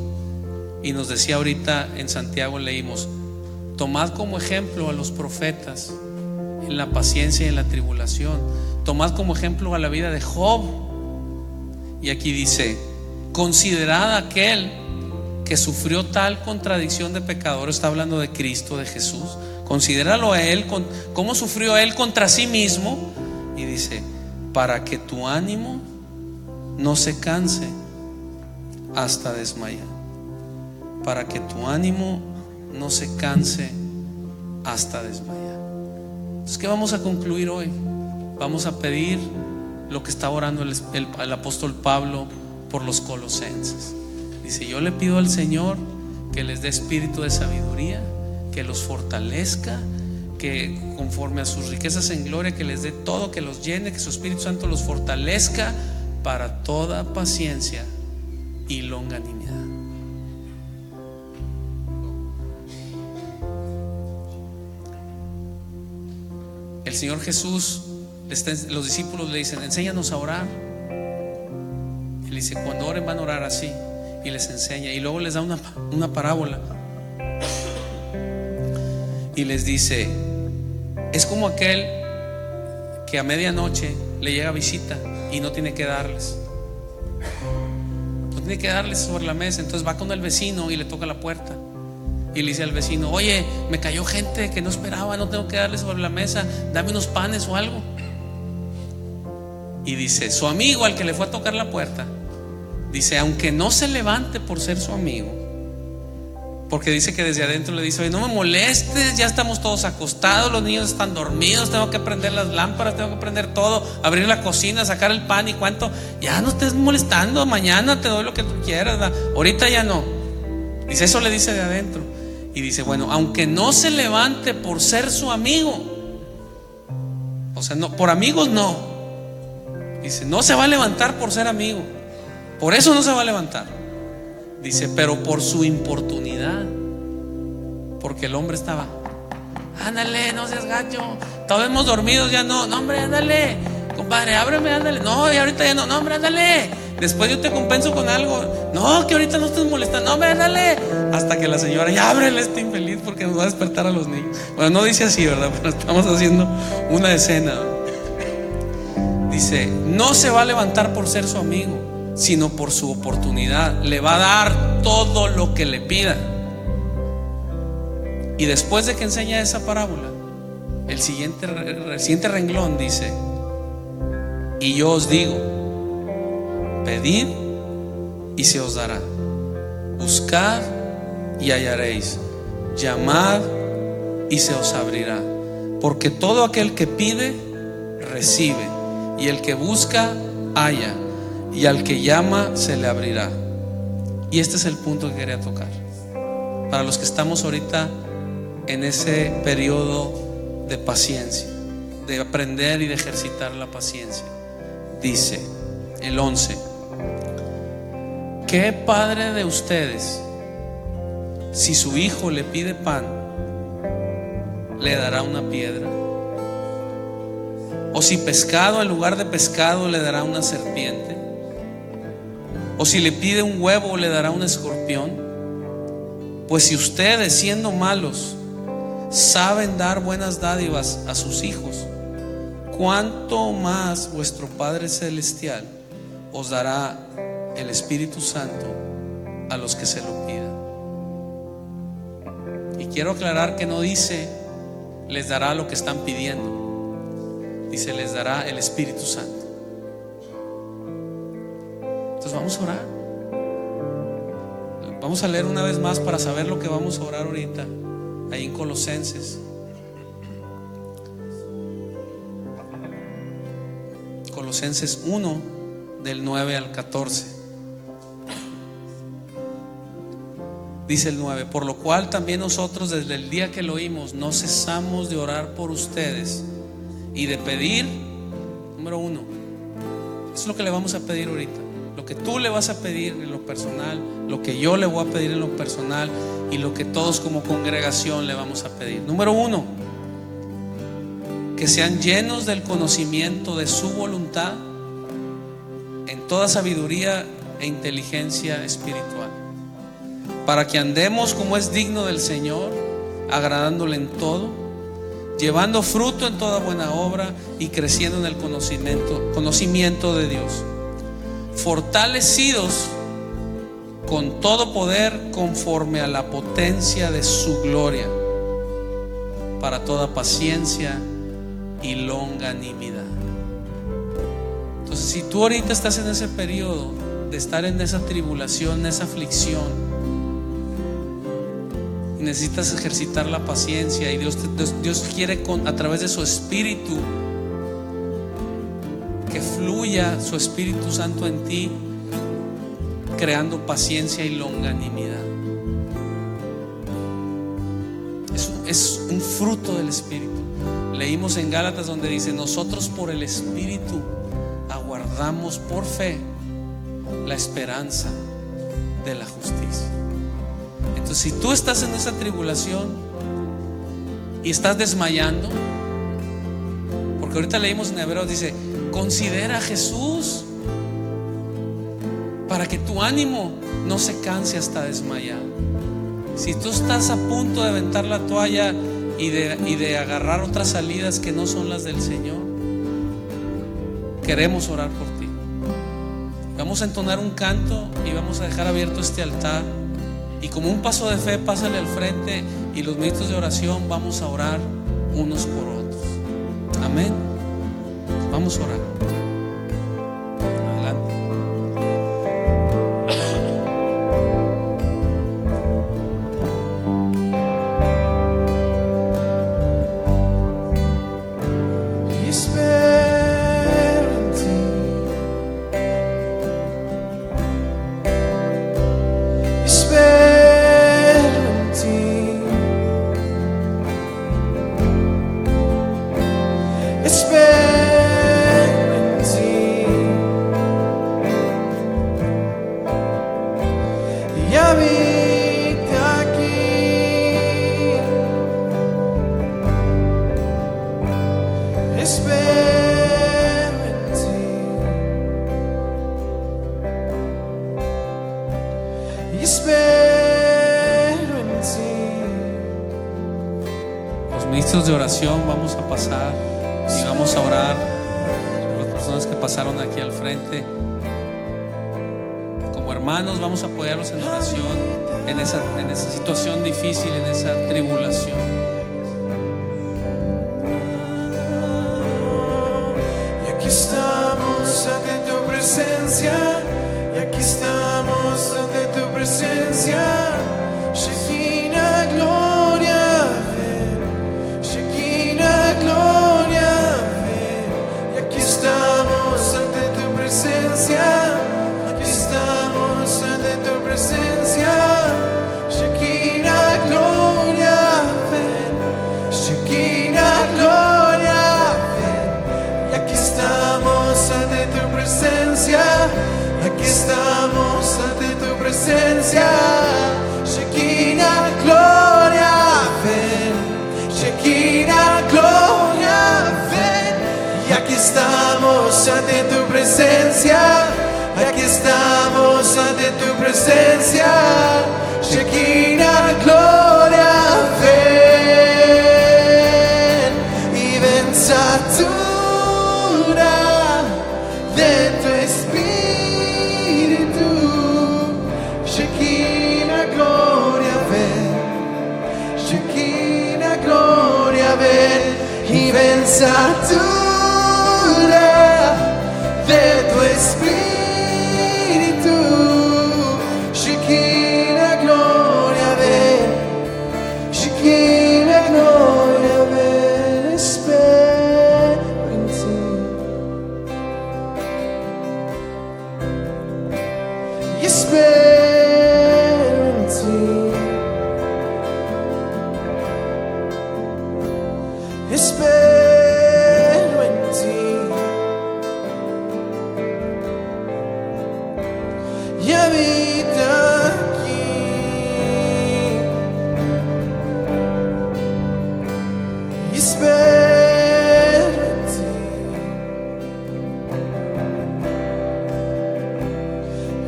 S1: Y nos decía ahorita en Santiago, leímos, tomad como ejemplo a los profetas en la paciencia y en la tribulación. Tomad como ejemplo a la vida de Job. Y aquí dice, considerad aquel que sufrió tal contradicción de pecadores. Está hablando de Cristo, de Jesús. Considéralo a Él, cómo sufrió Él contra sí mismo. Y dice, para que tu ánimo no se canse hasta desmayar. Para que tu ánimo no se canse hasta desmayar. Entonces, ¿qué vamos a concluir hoy? Vamos a pedir lo que está orando el apóstol Pablo por los colosenses. Dice, yo le pido al Señor que les dé espíritu de sabiduría, que los fortalezca, que conforme a sus riquezas en gloria, que les dé todo, que los llene, que su Espíritu Santo los fortalezca para toda paciencia y longanimidad. El Señor Jesús, los discípulos le dicen, enséñanos a orar. Él dice, cuando oren van a orar así, y les enseña, y luego les da una parábola y les dice, es como aquel que a medianoche le llega visita y no tiene que darles, sobre la mesa. Entonces va con el vecino y le toca la puerta y le dice al vecino, oye, me cayó gente que no esperaba, no tengo que darles sobre la mesa, dame unos panes o algo. Y dice, su amigo al que le fue a tocar la puerta, dice, aunque no se levante por ser su amigo, porque dice que desde adentro le dice, oye, no me molestes, ya estamos todos acostados, los niños están dormidos, tengo que prender las lámparas, tengo que prender todo, abrir la cocina, sacar el pan y cuánto, ya no estés molestando, mañana te doy lo que tú quieras, ¿verdad? Ahorita ya no. Dice, eso le dice de adentro. Y dice, bueno, aunque no se levante por ser su amigo, o sea, no, por amigos no. Dice, no se va a levantar por ser amigo, por eso no se va a levantar. Dice, pero por su importunidad, porque el hombre estaba, ándale, no seas gacho, estábamos dormidos, ya no, hombre, ándale, compadre, ábreme, ándale, no, y ahorita ya no, hombre, ándale, después yo te compenso con algo, no, que ahorita no estés molestando, hombre, ándale, hasta que la señora, ya ábrele, este infeliz, porque nos va a despertar a los niños. Bueno, no dice así, ¿verdad? Pero estamos haciendo una escena. Dice, no se va a levantar por ser su amigo, sino por su oportunidad. Le va a dar todo lo que le pida. Y después de que enseña esa parábola, el siguiente renglón dice, y yo os digo, pedid y se os dará, buscad y hallaréis, llamad y se os abrirá. Porque todo aquel que pide, recibe, y el que busca, halla, y al que llama, se le abrirá. Y este es el punto que quería tocar. Para los que estamos ahorita en ese periodo de paciencia, de aprender y de ejercitar la paciencia. Dice el 11: ¿qué padre de ustedes, si su hijo le pide pan, le dará una piedra? ¿O si pescado en lugar de pescado le dará una serpiente? ¿O si le pide un huevo le dará un escorpión? Pues si ustedes, siendo malos, saben dar buenas dádivas a sus hijos, ¿cuánto más vuestro Padre Celestial os dará el Espíritu Santo a los que se lo pidan? Y quiero aclarar que no dice les dará lo que están pidiendo, dice les dará el Espíritu Santo. Entonces vamos a orar. Vamos a leer una vez más para saber lo que vamos a orar ahorita, ahí en Colosenses. Colosenses 1, del 9 al 14. Dice el 9: por lo cual también nosotros desde el día que lo oímos no cesamos de orar por ustedes y de pedir, número 1, eso es lo que le vamos a pedir ahorita, lo que tú le vas a pedir en lo personal, lo que yo le voy a pedir en lo personal y lo que todos como congregación le vamos a pedir. Número 1, que sean llenos del conocimiento de su voluntad en toda sabiduría e inteligencia espiritual, para que andemos como es digno del Señor, agradándole en todo, llevando fruto en toda buena obra y creciendo en el conocimiento de Dios, fortalecidos con todo poder conforme a la potencia de su gloria, para toda paciencia y longanimidad. Entonces, si tú ahorita estás en ese periodo de estar en esa tribulación, en esa aflicción, y necesitas ejercitar la paciencia, y Dios quiere a través de su Espíritu que fluya su Espíritu Santo en ti, creando paciencia y longanimidad. Es un fruto del Espíritu. Leímos en Gálatas donde dice: nosotros por el Espíritu aguardamos por fe la esperanza de la justicia. Entonces, si tú estás en esa tribulación y estás desmayando, porque ahorita leímos en Hebreos, dice: considera a Jesús para que tu ánimo no se canse hasta desmayar. Si tú estás a punto de aventar la toalla y de agarrar otras salidas que no son las del Señor, queremos orar por ti. Vamos a entonar un canto y vamos a dejar abierto este altar, y como un paso de fe, pásale al frente, y los minutos de oración vamos a orar unos por otros. Amén. Vamos a orar. Adelante. De oración vamos a pasar y vamos a orar por las personas que pasaron aquí al frente. Como hermanos vamos a apoyarlos en oración en esa situación difícil, en esa tribulación.
S2: Y aquí estamos ante tu presencia, y aquí estamos ante tu presencia. presencia. Shekinah, gloria, ven. Shekinah, gloria, ven. Y aquí estamos ante tu presencia. Aquí estamos ante tu presencia. Shekinah, gloria, ven. Y ven satura de tu espíritu. Shekinah, gloria, ven. Shekinah, gloria, ven. Y ven satura de tu espíritu. Shekinah, gloria, ven. Shekinah, gloria, ven. Espero en ti. Y espero en ti. Espero en ti. Y habita aquí. Y espero en ti.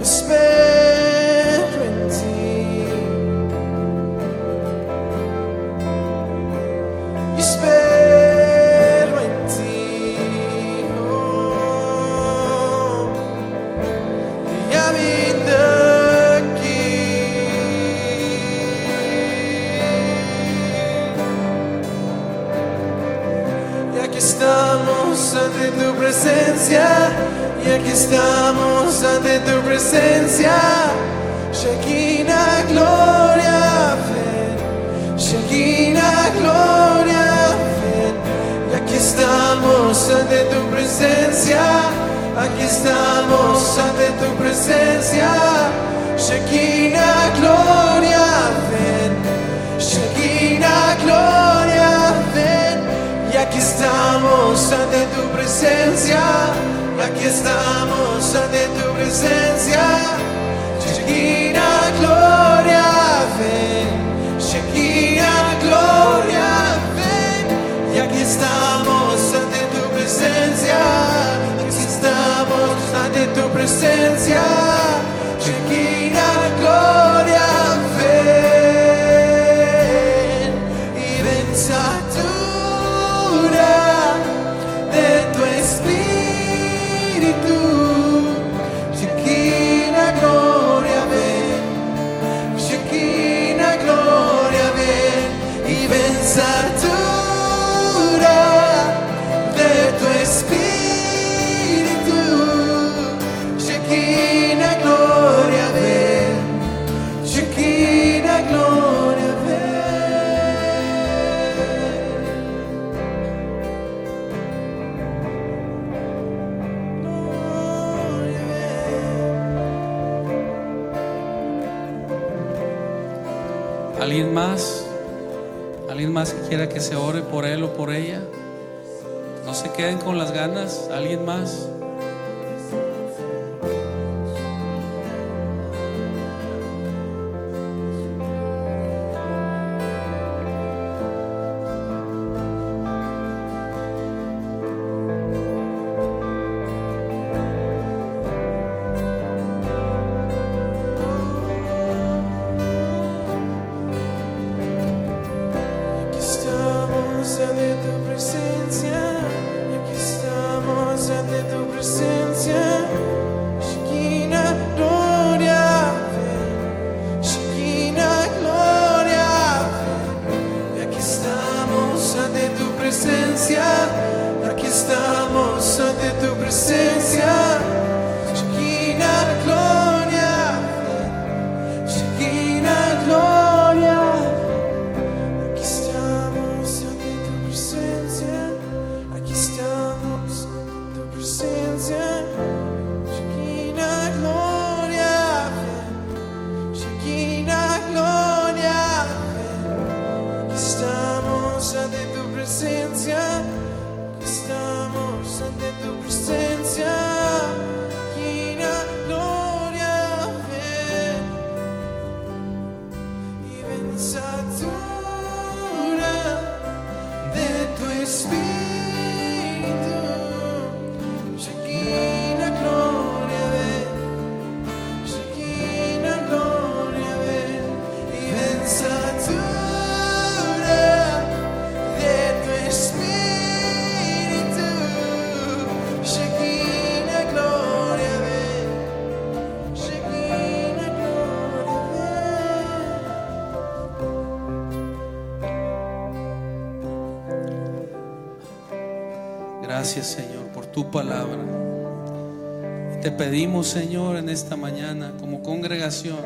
S2: Espero en ti. Y espero en ti. Oh. Y habita aquí. Y aquí estamos ante tu presencia. Y aquí estamos ante tu presencia. Shekinah, gloria, ven. Shekinah, gloria, ven. Y aquí estamos ante tu presencia. Aquí estamos ante tu presencia. Shekinah, gloria, ven. Shekinah, gloria, ven. Y aquí estamos ante tu presencia. Aquí estamos ante tu presencia. Shekinah, gloria, ven. Shekinah, gloria, ven. Y aquí estamos ante tu presencia. Aquí estamos ante tu presencia. Shekinah, gloria, ven. Y ven satura de tu espíritu. Shekinah, gloria, ven. Shekinah, gloria, ven. Y ven satura de tu espíritu. Shekinah, gloria, ven. Shekinah, gloria,
S1: ¿Alguien más? ¿Alguien más que quiera que se ore por él o por ella? No se queden con las ganas. ¿Alguien más?
S2: Aquí estamos ante tu presencia. Aquí estamos ante tu presencia.
S1: Gracias, Señor, por tu palabra. Y te pedimos, Señor, en esta mañana como congregación,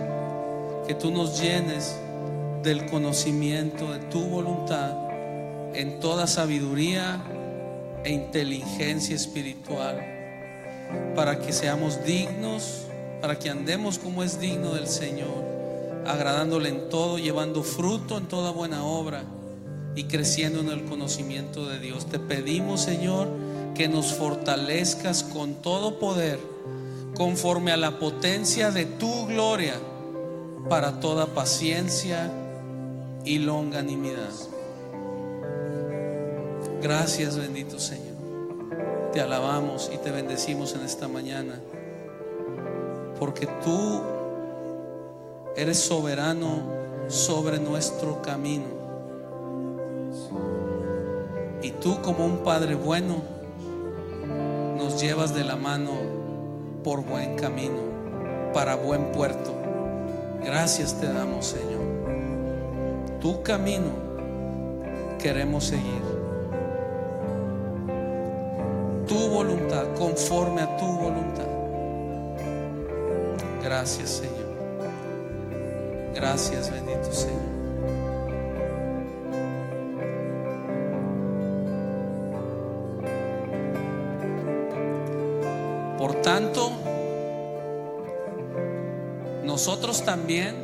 S1: que tú nos llenes del conocimiento de tu voluntad en toda sabiduría e inteligencia espiritual, para que seamos dignos, para que andemos como es digno del Señor, agradándole en todo, llevando fruto en toda buena obra y creciendo en el conocimiento de Dios. Te pedimos, Señor, que nos fortalezcas con todo poder, conforme a la potencia de tu gloria, para toda paciencia y longanimidad. Gracias, bendito Señor. Te alabamos y te bendecimos en esta mañana, porque tú eres soberano sobre nuestro camino. Y tú, como un Padre bueno, nos llevas de la mano por buen camino, para buen puerto. Gracias te damos, Señor. Tu camino queremos seguir, tu voluntad, conforme a tu voluntad. Gracias, Señor. Gracias, bendito Señor. Por tanto, nosotros también,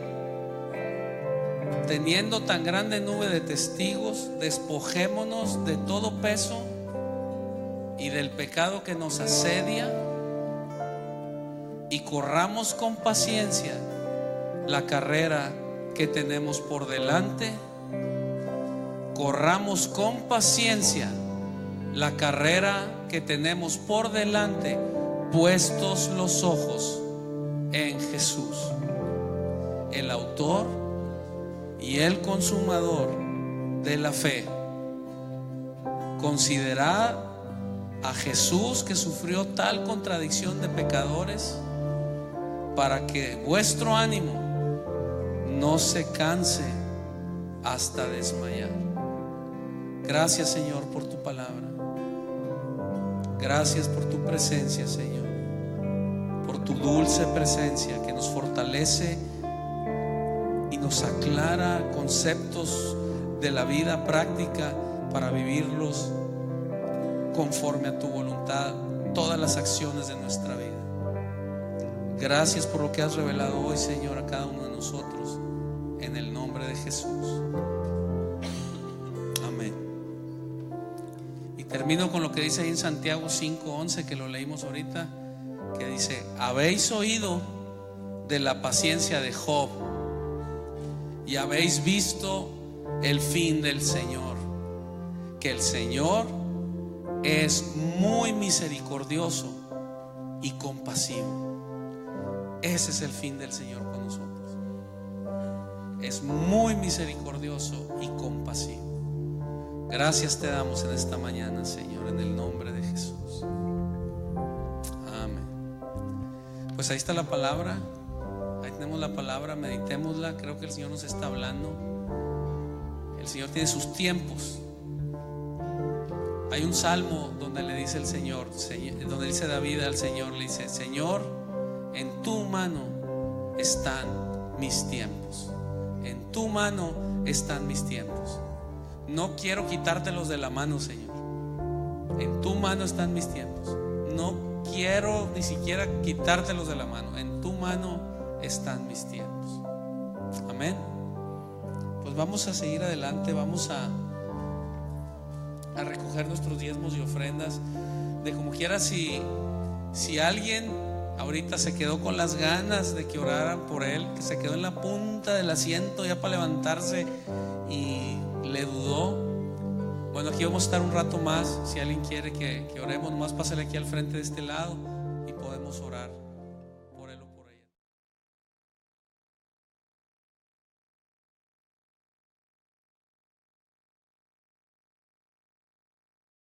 S1: teniendo tan grande nube de testigos, despojémonos de todo peso y del pecado que nos asedia, y corramos con paciencia la carrera que tenemos por delante. Corramos con paciencia la carrera que tenemos por delante, puestos los ojos en Jesús, el autor y el consumador de la fe. Considerad a Jesús, que sufrió tal contradicción de pecadores, para que vuestro ánimo no se canse hasta desmayar. Gracias, Señor, por tu palabra. Gracias por tu presencia, Señor, por tu dulce presencia que nos fortalece y nos aclara conceptos de la vida práctica para vivirlos conforme a tu voluntad, todas las acciones de nuestra vida. Gracias por lo que has revelado hoy, Señor, a cada uno de nosotros, en el nombre de Jesús. Amén. Y termino con lo que dice ahí en Santiago 5:11, que lo leímos ahorita, que dice: habéis oído de la paciencia de Job y habéis visto el fin del Señor, que el Señor es muy misericordioso y compasivo. Ese es el fin del Señor con nosotros. Es muy misericordioso y compasivo. Gracias te damos en esta mañana, Señor, en el nombre de Jesús. Amén. Pues ahí está la palabra. Ahí tenemos la palabra, meditémosla. Creo que el Señor nos está hablando. El Señor tiene sus tiempos. Hay un salmo donde le dice el Señor, donde dice David al Señor, le dice: Señor, en tu mano están mis tiempos. En tu mano están mis tiempos. No quiero quitártelos de la mano, Señor. En tu mano están mis tiempos. No quiero ni siquiera quitártelos de la mano. En tu mano están mis tiempos. Amén. Pues vamos a seguir adelante. Vamos a recoger nuestros diezmos y ofrendas. De como quiera, si alguien ahorita se quedó con las ganas de que oraran por él, que se quedó en la punta del asiento ya para levantarse y le dudó, bueno, aquí vamos a estar un rato más. Si alguien quiere que oremos, nomás pásale aquí al frente de este lado y podemos orar.